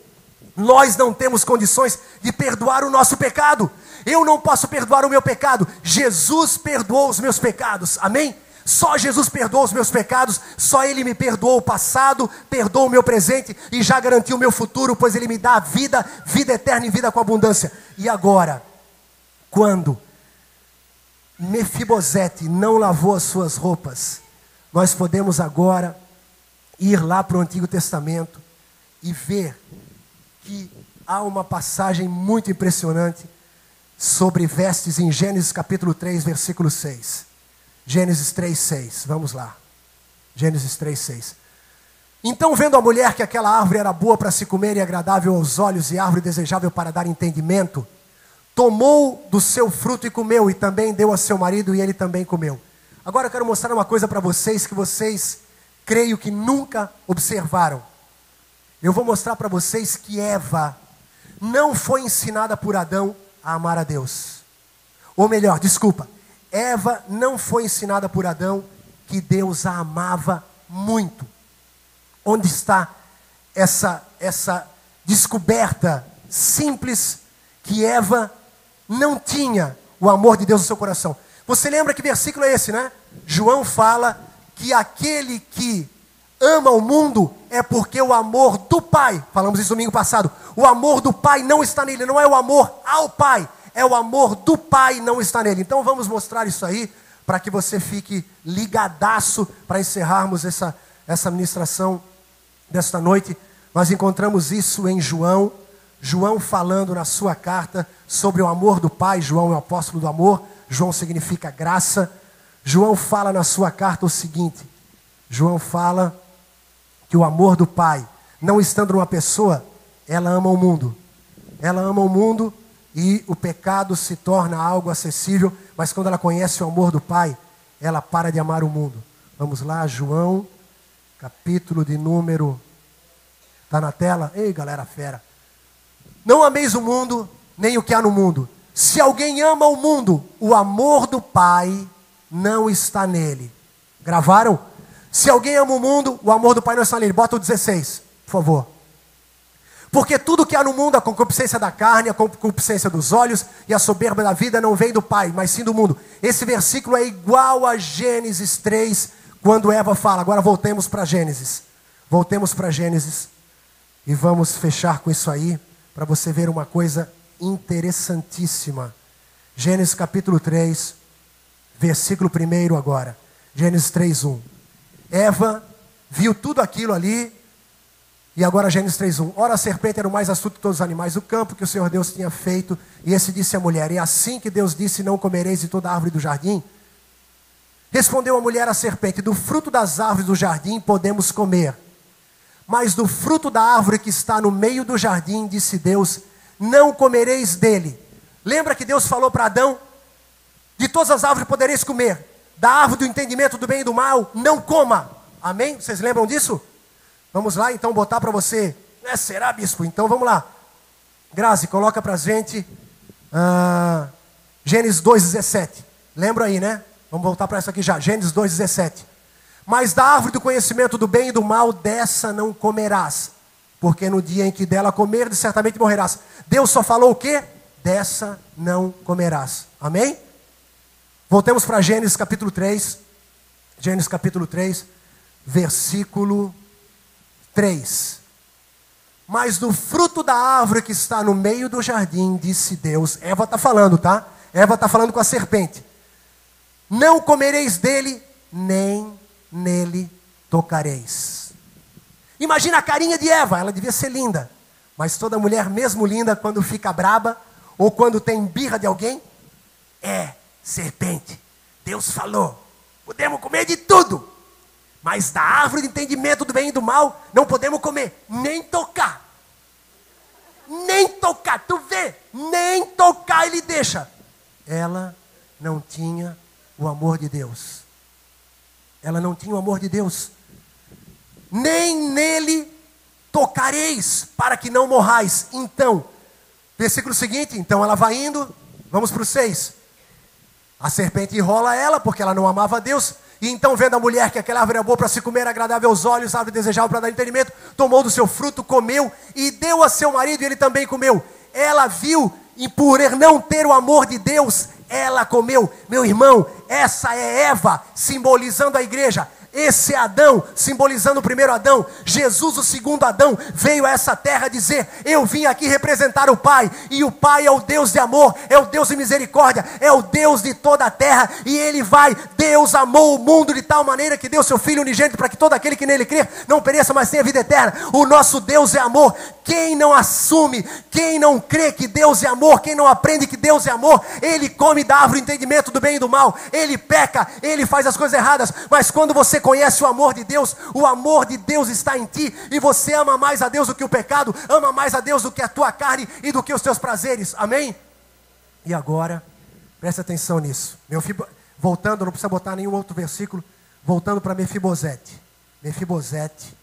Nós não temos condições de perdoar o nosso pecado. Eu não posso perdoar o meu pecado. Jesus perdoou os meus pecados. Amém? Só Jesus perdoou os meus pecados. Só Ele me perdoou o passado, perdoou o meu presente e já garantiu o meu futuro, pois Ele me dá a vida eterna e vida com abundância. E agora, quando Mefibosete não lavou as suas roupas, nós podemos agora ir lá para o Antigo Testamento e ver que há uma passagem muito impressionante sobre vestes em Gênesis capítulo 3, versículo 6. Gênesis 3, 6. Vamos lá. Gênesis 3, 6. Então, vendo a mulher que aquela árvore era boa para se comer e agradável aos olhos e árvore desejável para dar entendimento, tomou do seu fruto e comeu, e também deu a seu marido e ele também comeu. Agora eu quero mostrar uma coisa para vocês que vocês, creio que nunca observaram. Eu vou mostrar para vocês que Eva não foi ensinada por Adão a amar a Deus. Ou melhor, desculpa, Eva não foi ensinada por Adão que Deus a amava muito. Onde está essa descoberta simples que Eva não tinha o amor de Deus no seu coração? Você lembra que versículo é esse, né? João fala que aquele que ama o mundo é porque o amor do Pai, falamos isso domingo passado, o amor do Pai não está nele, não é o amor ao Pai, é o amor do Pai não está nele. Então vamos mostrar isso aí, para que você fique ligadaço, para encerrarmos essa ministração desta noite. Nós encontramos isso em João falando na sua carta sobre o amor do Pai. João é o apóstolo do amor, João significa graça. João fala na sua carta o seguinte: João fala que o amor do Pai, não estando numa pessoa, ela ama o mundo. Ela ama o mundo e o pecado se torna algo acessível, mas quando ela conhece o amor do Pai, ela para de amar o mundo. Vamos lá, João, capítulo de número... Está na tela? Ei, galera fera. Não ameis o mundo, nem o que há no mundo. Se alguém ama o mundo, o amor do Pai não está nele. Gravaram? Se alguém ama o mundo, o amor do Pai não está nele. Bota o 16, por favor. Porque tudo que há no mundo, a concupiscência da carne, a concupiscência dos olhos e a soberba da vida não vem do Pai, mas sim do mundo. Esse versículo é igual a Gênesis 3, quando Eva fala. Agora voltemos para Gênesis. Voltemos para Gênesis e vamos fechar com isso aí, para você ver uma coisa interessantíssima. Gênesis capítulo 3, versículo 1 agora. Gênesis 3, 1. Eva viu tudo aquilo ali, e agora Gênesis 3, 1. Ora, a serpente era o mais astuto de todos os animais do campo que o Senhor Deus tinha feito, e esse disse à mulher: é assim que Deus disse, não comereis de toda árvore do jardim? Respondeu a mulher à serpente: do fruto das árvores do jardim podemos comer, mas do fruto da árvore que está no meio do jardim, disse Deus, não comereis dele. Lembra que Deus falou para Adão: de todas as árvores podereis comer, da árvore do entendimento do bem e do mal, não coma. Amém? Vocês lembram disso? Vamos lá então botar para você. Será, bispo? Então vamos lá. Grazi, coloca para a gente Gênesis 2,17. Lembra aí, né? Vamos voltar para essa aqui já. Gênesis 2,17. Mas da árvore do conhecimento do bem e do mal, dessa não comerás, porque no dia em que dela comerdes, certamente morrerás. Deus só falou o quê? Dessa não comerás. Amém? Voltemos para Gênesis capítulo 3. Gênesis capítulo 3, versículo 3. Mas do fruto da árvore que está no meio do jardim, disse Deus. Eva está falando, tá? Eva está falando com a serpente. Não comereis dele, nem nele tocareis. Imagina a carinha de Eva, ela devia ser linda. Mas toda mulher, mesmo linda, quando fica braba, ou quando tem birra de alguém, serpente. Deus falou, podemos comer de tudo, mas da árvore de entendimento do bem e do mal, não podemos comer, nem tocar. Nem tocar, tu vê, nem tocar ele deixa. Ela não tinha o amor de Deus. Ela não tinha o amor de Deus. Nem nele tocareis, para que não morrais. Então, versículo seguinte, então ela vai indo, vamos para o 6. A serpente enrola ela, porque ela não amava a Deus. E então, vendo a mulher que aquela árvore era boa para se comer, agradável aos olhos, árvore desejável para dar entendimento, tomou do seu fruto, comeu e deu a seu marido, e ele também comeu. Ela viu, e por não ter o amor de Deus, ela comeu. Meu irmão, essa é Eva, simbolizando a igreja. Esse é Adão, simbolizando o primeiro Adão. Jesus, o segundo Adão, veio a essa terra dizer, eu vim aqui representar o Pai. E o Pai é o Deus de amor, é o Deus de misericórdia, é o Deus de toda a terra. E Ele vai, Deus amou o mundo de tal maneira que deu seu Filho unigênito, para que todo aquele que nele crer não pereça, mas tenha vida eterna. O nosso Deus é amor. Quem não assume, quem não crê que Deus é amor, quem não aprende que Deus é amor, ele come da árvore do entendimento do bem e do mal, ele peca, ele faz as coisas erradas. Mas quando você conhece o amor de Deus está em ti, e você ama mais a Deus do que o pecado, ama mais a Deus do que a tua carne e do que os teus prazeres, amém? E agora, preste atenção nisso. Voltando, não precisa botar nenhum outro versículo, voltando para Mefibosete. Mefibosete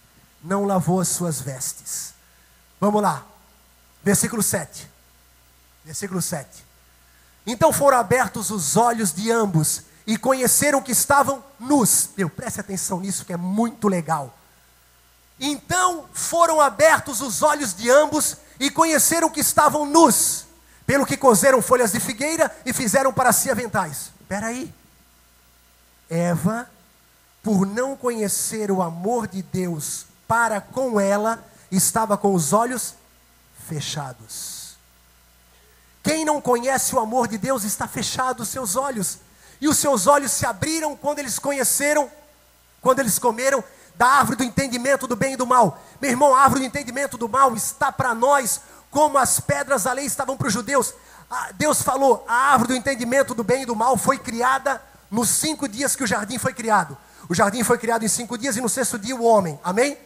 não lavou as suas vestes. Vamos lá, versículo 7. Versículo 7. Então foram abertos os olhos de ambos, e conheceram que estavam nus. Preste atenção nisso, que é muito legal. Então foram abertos os olhos de ambos, e conheceram que estavam nus, pelo que coseram folhas de figueira, e fizeram para si aventais. Espera aí. Eva, por não conhecer o amor de Deus para com ela, estava com os olhos fechados. Quem não conhece o amor de Deus está fechado os seus olhos. E os seus olhos se abriram quando eles conheceram, quando eles comeram da árvore do entendimento do bem e do mal. Meu irmão, a árvore do entendimento do mal está para nós como as pedras da lei estavam para os judeus. Deus falou, a árvore do entendimento do bem e do mal foi criada nos 5 dias que o jardim foi criado. O jardim foi criado em 5 dias, e no 6º dia o homem, amém?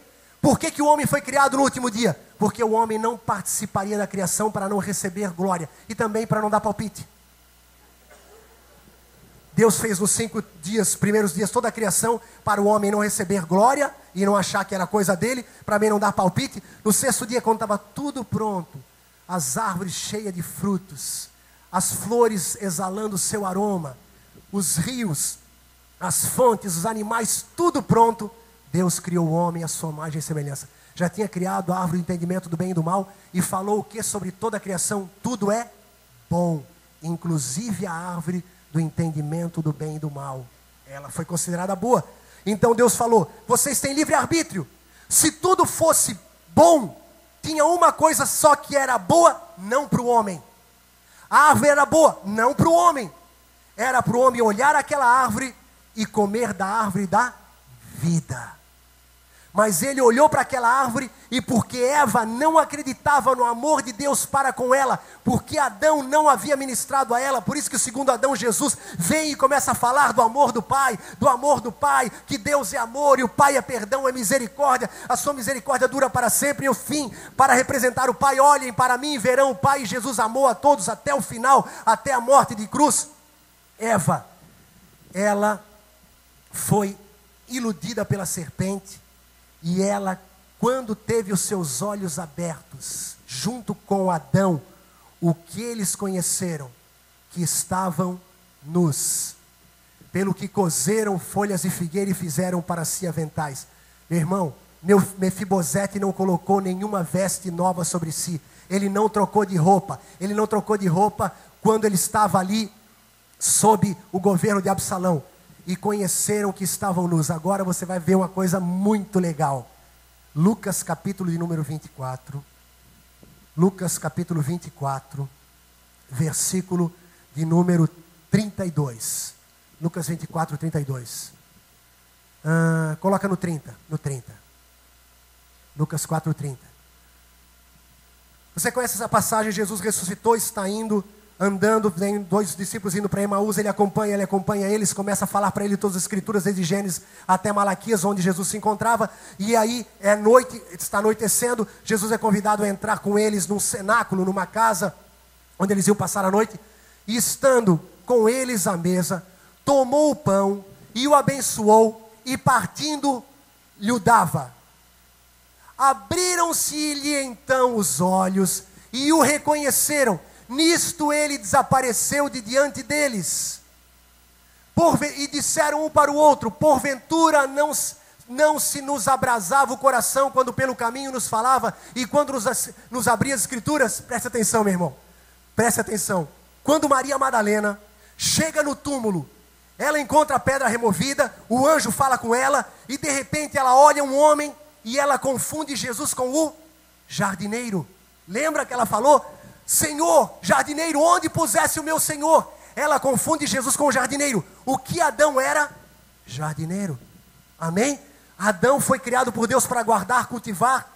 Por que o homem foi criado no último dia? Porque o homem não participaria da criação para não receber glória, e também para não dar palpite. Deus fez nos 5 dias, primeiros dias, toda a criação para o homem não receber glória e não achar que era coisa dele, para mim não dar palpite. No 6º dia, quando estava tudo pronto, as árvores cheias de frutos, as flores exalando o seu aroma, os rios, as fontes, os animais, tudo pronto, Deus criou o homem à sua imagem e semelhança. Já tinha criado a árvore do entendimento do bem e do mal, e falou o que sobre toda a criação? Tudo é bom, inclusive a árvore do entendimento do bem e do mal. Ela foi considerada boa. Então Deus falou, vocês têm livre-arbítrio. Se tudo fosse bom, tinha uma coisa só que era boa, não para o homem. A árvore era boa, não para o homem. Era para o homem olhar aquela árvore e comer da árvore da vida. Mas ele olhou para aquela árvore, e porque Eva não acreditava no amor de Deus para com ela, porque Adão não havia ministrado a ela, por isso que o segundo Adão, Jesus, vem e começa a falar do amor do Pai, que Deus é amor, e o Pai é perdão, é misericórdia, a sua misericórdia dura para sempre, e o fim, para representar o Pai, olhem para mim e verão o Pai. Jesus amou a todos até o final, até a morte de cruz. Eva, ela foi iludida pela serpente, e ela, quando teve os seus olhos abertos, junto com Adão, o que eles conheceram? Que estavam nus, pelo que coseram folhas de figueira e fizeram para si aventais. Meu irmão, Mefibosete não colocou nenhuma veste nova sobre si, ele não trocou de roupa, quando ele estava ali, sob o governo de Absalão. e conheceram que estavam nus. Agora você vai ver uma coisa muito legal. Lucas capítulo de número 24. Lucas capítulo 24, versículo de número 32. Lucas 24, 32. Coloca no 30. Lucas 4, 30. Você conhece essa passagem? Jesus ressuscitou, está indo, andando, vem dois discípulos indo para Emaús, ele acompanha eles, começa a falar para ele todas as escrituras, desde Gênesis até Malaquias, onde Jesus se encontrava, e aí é noite, está anoitecendo, Jesus é convidado a entrar com eles num cenáculo, numa casa, onde eles iam passar a noite, e estando com eles à mesa, tomou o pão, e o abençoou, e partindo, lhe o dava. Abriram-se-lhe então os olhos, e o reconheceram. Nisto ele desapareceu de diante deles. E disseram um para o outro: porventura não se nos abrasava o coração quando pelo caminho nos falava e quando nos abria as escrituras? Preste atenção, meu irmão. Preste atenção. Quando Maria Madalena chega no túmulo, ela encontra a pedra removida, o anjo fala com ela e de repente ela olha um homem e ela confunde Jesus com o jardineiro. Lembra que ela falou: Senhor, jardineiro, onde pusesse o meu Senhor? Ela confunde Jesus com o jardineiro. O que Adão era? Jardineiro. Amém? Adão foi criado por Deus para guardar, cultivar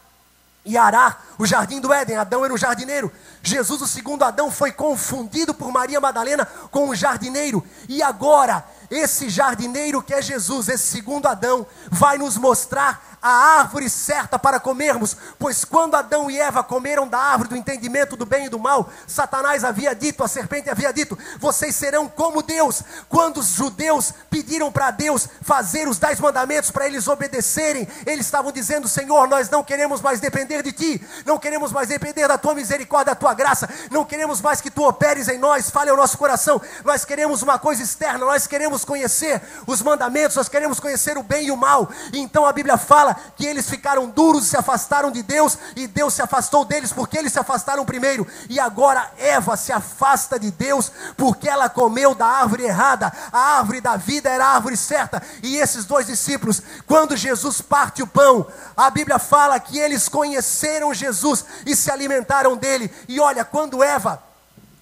e arar o jardim do Éden. Adão era o jardineiro. Jesus, o segundo Adão, foi confundido por Maria Madalena com o jardineiro. E agora, esse jardineiro que é Jesus, esse segundo Adão, vai nos mostrar a árvore certa para comermos, pois quando Adão e Eva comeram da árvore do entendimento do bem e do mal, Satanás havia dito, a serpente havia dito: vocês serão como Deus. Quando os judeus pediram para Deus fazer os 10 mandamentos para eles obedecerem, eles estavam dizendo: Senhor, nós não queremos mais depender de Ti, não queremos mais depender da Tua misericórdia, da Tua graça, não queremos mais que Tu operes em nós, fale ao nosso coração, nós queremos uma coisa externa, nós queremos conhecer os mandamentos, nós queremos conhecer o bem e o mal. E então a Bíblia fala que eles ficaram duros e se afastaram de Deus, e Deus se afastou deles porque eles se afastaram primeiro. E agora Eva se afasta de Deus porque ela comeu da árvore errada. A árvore da vida era a árvore certa. E esses dois discípulos, quando Jesus parte o pão, a Bíblia fala que eles conheceram Jesus e se alimentaram dele. E olha, quando Eva...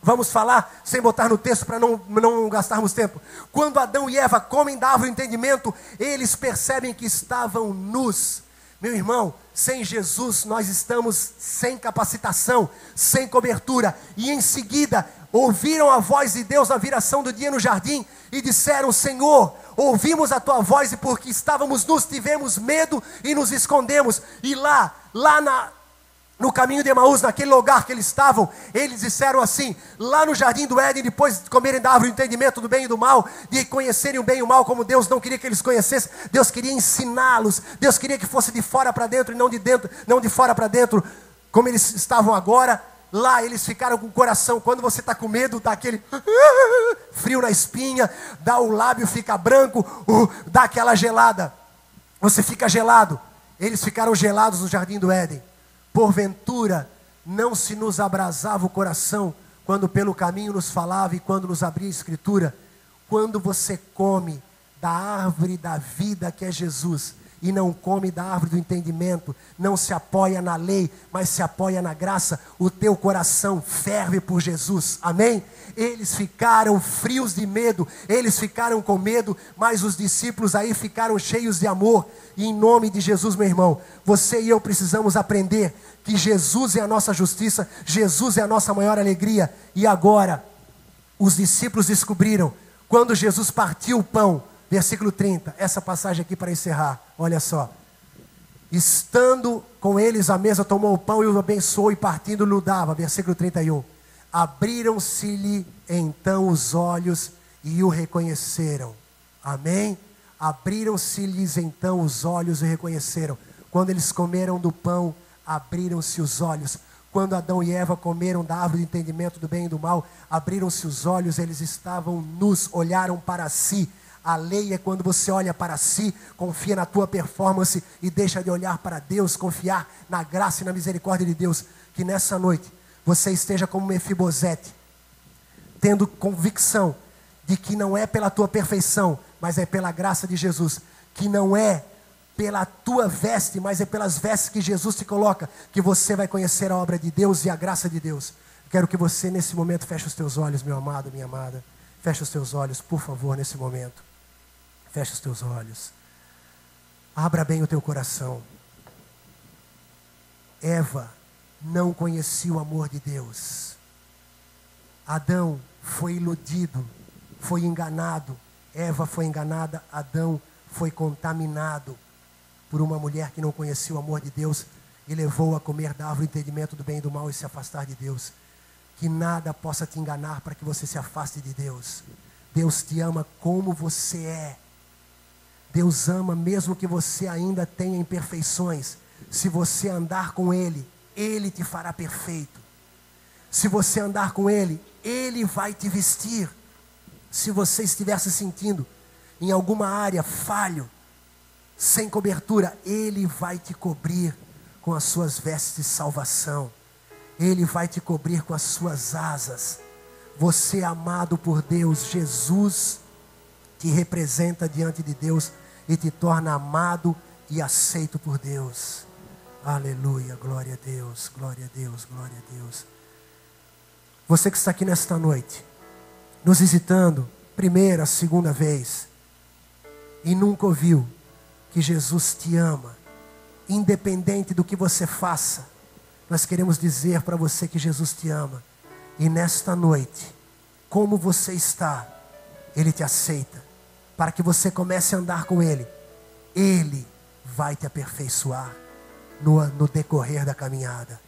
Vamos falar sem botar no texto para não gastarmos tempo. Quando Adão e Eva comem da árvore do entendimento, eles percebem que estavam nus. Meu irmão, sem Jesus nós estamos sem capacitação, sem cobertura. E em seguida ouviram a voz de Deus na viração do dia no jardim e disseram: Senhor, ouvimos a Tua voz e porque estávamos nus tivemos medo e nos escondemos. E no caminho de Emaús, naquele lugar que eles estavam, eles disseram assim, lá no jardim do Éden, depois de comerem da árvore do entendimento do bem e do mal, de conhecerem o bem e o mal como Deus não queria que eles conhecessem, Deus queria ensiná-los, Deus queria que fosse de fora para dentro e não de fora para dentro, como eles estavam agora. Lá eles ficaram com o coração, quando você está com medo, dá aquele frio na espinha, dá o lábio, fica branco, dá aquela gelada, você fica gelado. Eles ficaram gelados no jardim do Éden. Porventura, não se nos abrasava o coração quando pelo caminho nos falava e quando nos abria a escritura? Quando você come da árvore da vida que é Jesus e não come da árvore do entendimento, não se apoia na lei, mas se apoia na graça, o teu coração ferve por Jesus, amém? Eles ficaram frios de medo, eles ficaram com medo, mas os discípulos aí ficaram cheios de amor. E em nome de Jesus, meu irmão, você e eu precisamos aprender que Jesus é a nossa justiça, Jesus é a nossa maior alegria. E agora, os discípulos descobriram, quando Jesus partiu o pão, versículo 30, essa passagem aqui para encerrar, olha só. Estando com eles à mesa, tomou o pão e o abençoou e partindo lhe dava, versículo 31. Abriram-se-lhe então os olhos e o reconheceram. Amém? Abriram-se-lhes então os olhos e reconheceram. Quando eles comeram do pão, abriram-se os olhos. Quando Adão e Eva comeram da árvore do entendimento do bem e do mal, abriram-se os olhos, eles estavam nus, olharam para si. A lei é quando você olha para si, confia na tua performance e deixa de olhar para Deus, confiar na graça e na misericórdia de Deus. Que nessa noite você esteja como Mefibosete, tendo convicção de que não é pela tua perfeição, mas é pela graça de Jesus, que não é pela tua veste, mas é pelas vestes que Jesus te coloca, que você vai conhecer a obra de Deus e a graça de Deus. Quero que você nesse momento feche os teus olhos, meu amado, minha amada. Feche os teus olhos, por favor, nesse momento. Feche os teus olhos. Abra bem o teu coração. Eva não conhecia o amor de Deus. Adão foi iludido, foi enganado. Eva foi enganada, Adão foi contaminado por uma mulher que não conhecia o amor de Deus e levou a comer da árvore do entendimento do bem e do mal e se afastar de Deus. Que nada possa te enganar para que você se afaste de Deus. Deus te ama como você é. Deus ama mesmo que você ainda tenha imperfeições. Se você andar com Ele, Ele te fará perfeito. Se você andar com Ele, Ele vai te vestir. Se você estiver se sentindo em alguma área falho, sem cobertura, Ele vai te cobrir com as suas vestes de salvação. Ele vai te cobrir com as suas asas. Você é amado por Deus. Jesus te representa diante de Deus e te torna amado e aceito por Deus. Aleluia, glória a Deus, glória a Deus, glória a Deus. Você que está aqui nesta noite, nos visitando, primeira, segunda vez, e nunca ouviu que Jesus te ama, independente do que você faça, nós queremos dizer para você que Jesus te ama. E nesta noite, como você está, Ele te aceita, para que você comece a andar com Ele. Ele vai te aperfeiçoar no decorrer da caminhada.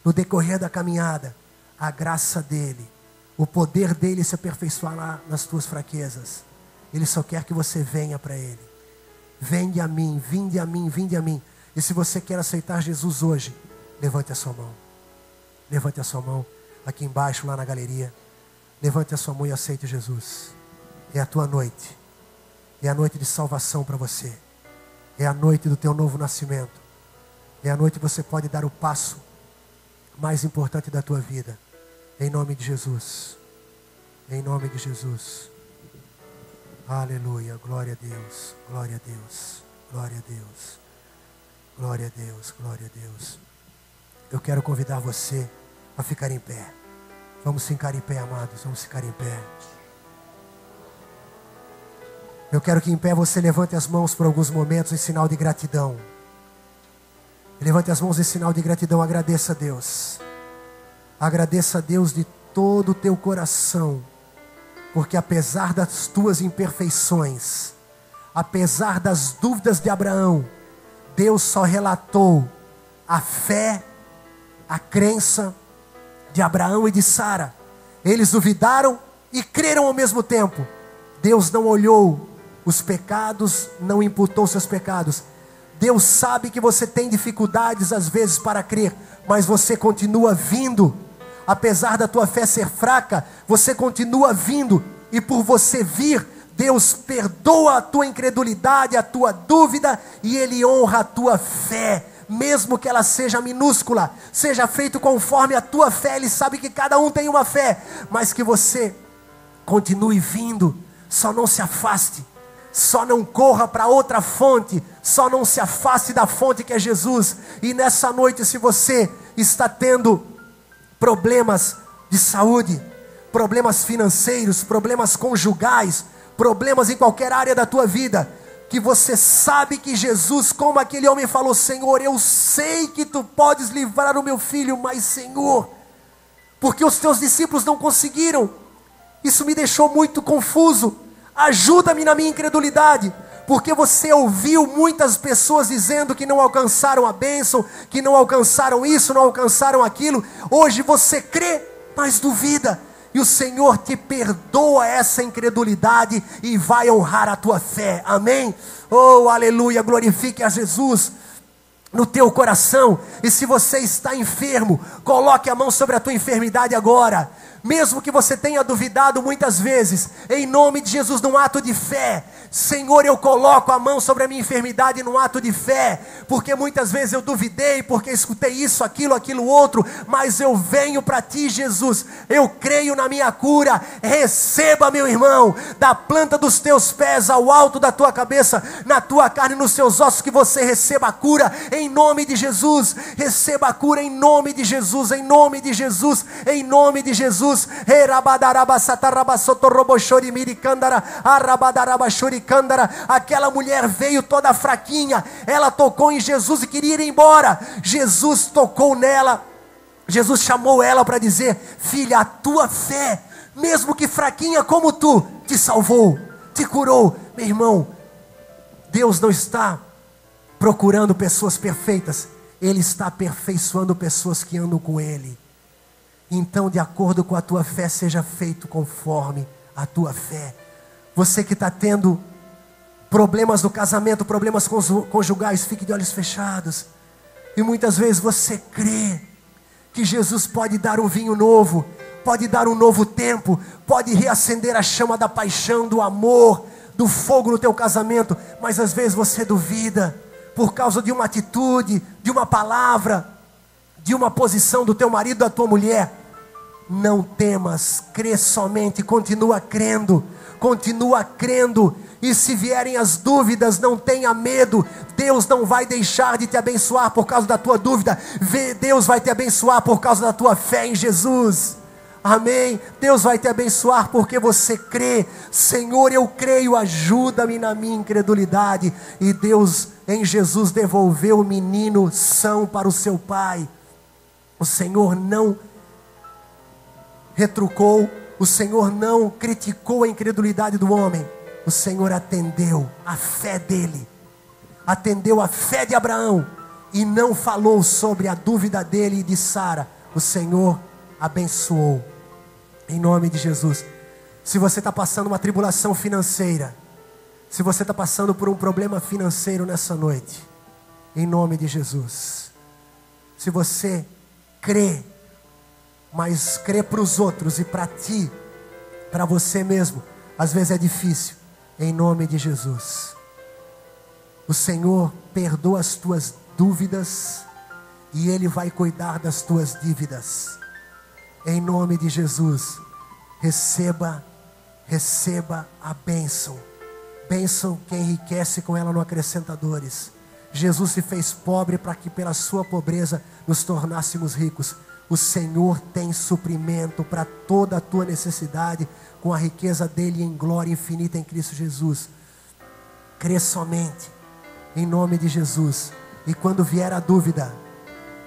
No decorrer da caminhada, a graça dEle, o poder dEle se aperfeiçoará nas tuas fraquezas. Ele só quer que você venha para Ele. Vinde a mim, vinde a mim, vinde a mim. E se você quer aceitar Jesus hoje, levante a sua mão. Levante a sua mão aqui embaixo, lá na galeria. Levante a sua mão e aceite Jesus. É a tua noite. É a noite de salvação para você. É a noite do teu novo nascimento. É a noite que você pode dar o passo mais importante da tua vida. Em nome de Jesus. Em nome de Jesus. Aleluia. Glória a Deus. Glória a Deus. Glória a Deus. Glória a Deus. Glória a Deus. Eu quero convidar você a ficar em pé. Vamos ficar em pé, amados. Vamos ficar em pé. Eu quero que em pé você levante as mãos por alguns momentos em sinal de gratidão. Levante as mãos em sinal de gratidão. Agradeça a Deus. Agradeça a Deus de todo o teu coração. Porque apesar das tuas imperfeições, apesar das dúvidas de Abraão, Deus só relatou a fé, a crença de Abraão e de Sara. Eles duvidaram e creram ao mesmo tempo. Deus não olhou os pecados, não imputou seus pecados. Deus sabe que você tem dificuldades às vezes para crer, mas você continua vindo. Apesar da tua fé ser fraca, você continua vindo. E por você vir, Deus perdoa a tua incredulidade, a tua dúvida, e Ele honra a tua fé. Mesmo que ela seja minúscula, seja feito conforme a tua fé. Ele sabe que cada um tem uma fé, mas que você continue vindo. Só não se afaste, só não corra para outra fonte, só não se afaste da fonte que é Jesus. E nessa noite, se você está tendo problemas de saúde, problemas financeiros, problemas conjugais, problemas em qualquer área da tua vida, que você sabe que Jesus, como aquele homem falou: Senhor, eu sei que tu podes livrar o meu filho, mas Senhor, porque os teus discípulos não conseguiram, isso me deixou muito confuso. Ajuda-me na minha incredulidade, porque você ouviu muitas pessoas dizendo que não alcançaram a bênção, que não alcançaram isso, não alcançaram aquilo. Hoje você crê, mas duvida, e o Senhor te perdoa essa incredulidade e vai honrar a tua fé. Amém? Oh, aleluia, glorifique a Jesus no teu coração. E se você está enfermo, coloque a mão sobre a tua enfermidade agora. mesmo que você tenha duvidado muitas vezes, em nome de Jesus, num ato de fé, Senhor, eu coloco a mão sobre a minha enfermidade num ato de fé, porque muitas vezes eu duvidei, porque escutei isso, aquilo outro, mas eu venho para Ti, Jesus, eu creio na minha cura. Receba, meu irmão, da planta dos teus pés ao alto da tua cabeça, na tua carne, nos seus ossos, que você receba a cura, em nome de Jesus. Receba a cura em nome de Jesus, em nome de Jesus, em nome de Jesus. Aquela mulher veio toda fraquinha, ela tocou em Jesus e queria ir embora. Jesus tocou nela, Jesus chamou ela para dizer: filha, a tua fé, mesmo que fraquinha como tu, te salvou, te curou. Meu irmão, Deus não está procurando pessoas perfeitas, Ele está aperfeiçoando pessoas que andam com Ele. Então, de acordo com a tua fé, seja feito conforme a tua fé. Você que está tendo problemas no casamento, problemas conjugais, fique de olhos fechados. E muitas vezes você crê que Jesus pode dar um vinho novo, pode dar um novo tempo, pode reacender a chama da paixão, do amor, do fogo no teu casamento. Mas às vezes você duvida, por causa de uma atitude, de uma palavra, de uma posição do teu marido, da tua mulher. Não temas, crê somente, continua crendo, e se vierem as dúvidas, não tenha medo. Deus não vai deixar de te abençoar por causa da tua dúvida, Deus vai te abençoar por causa da tua fé em Jesus. Amém? Deus vai te abençoar porque você crê. Senhor, eu creio, ajuda-me na minha incredulidade. E Deus em Jesus devolveu o menino são para o seu pai. O Senhor não retrucou, o Senhor não criticou a incredulidade do homem. O Senhor atendeu a fé dele, atendeu a fé de Abraão, e não falou sobre a dúvida dele e de Sara. O Senhor abençoou, em nome de Jesus. Se você está passando uma tribulação financeira, se você está passando por um problema financeiro nessa noite, em nome de Jesus, se você crê, mas crê para os outros e para ti, para você mesmo, às vezes é difícil, em nome de Jesus, o Senhor perdoa as tuas dúvidas e Ele vai cuidar das tuas dívidas. Em nome de Jesus, receba a bênção. Bênção que enriquece, com ela não acrescenta dores. Jesus se fez pobre para que pela sua pobreza nos tornássemos ricos. O Senhor tem suprimento para toda a tua necessidade, com a riqueza dele em glória infinita em Cristo Jesus. Crê somente, em nome de Jesus. E quando vier a dúvida,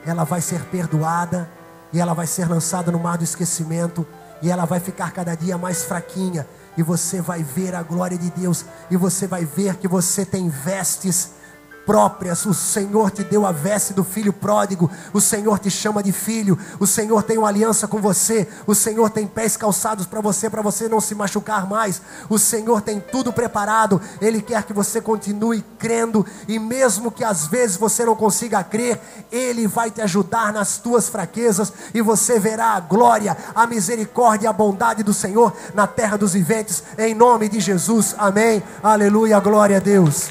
ela vai ser perdoada, e ela vai ser lançada no mar do esquecimento, e ela vai ficar cada dia mais fraquinha, e você vai ver a glória de Deus, e você vai ver que você tem vestes próprias. O Senhor te deu a veste do filho pródigo, o Senhor te chama de filho, o Senhor tem uma aliança com você, o Senhor tem pés calçados para você não se machucar mais, o Senhor tem tudo preparado. Ele quer que você continue crendo, e mesmo que às vezes você não consiga crer, Ele vai te ajudar nas tuas fraquezas, e você verá a glória, a misericórdia e a bondade do Senhor na terra dos viventes, em nome de Jesus, amém, aleluia, glória a Deus.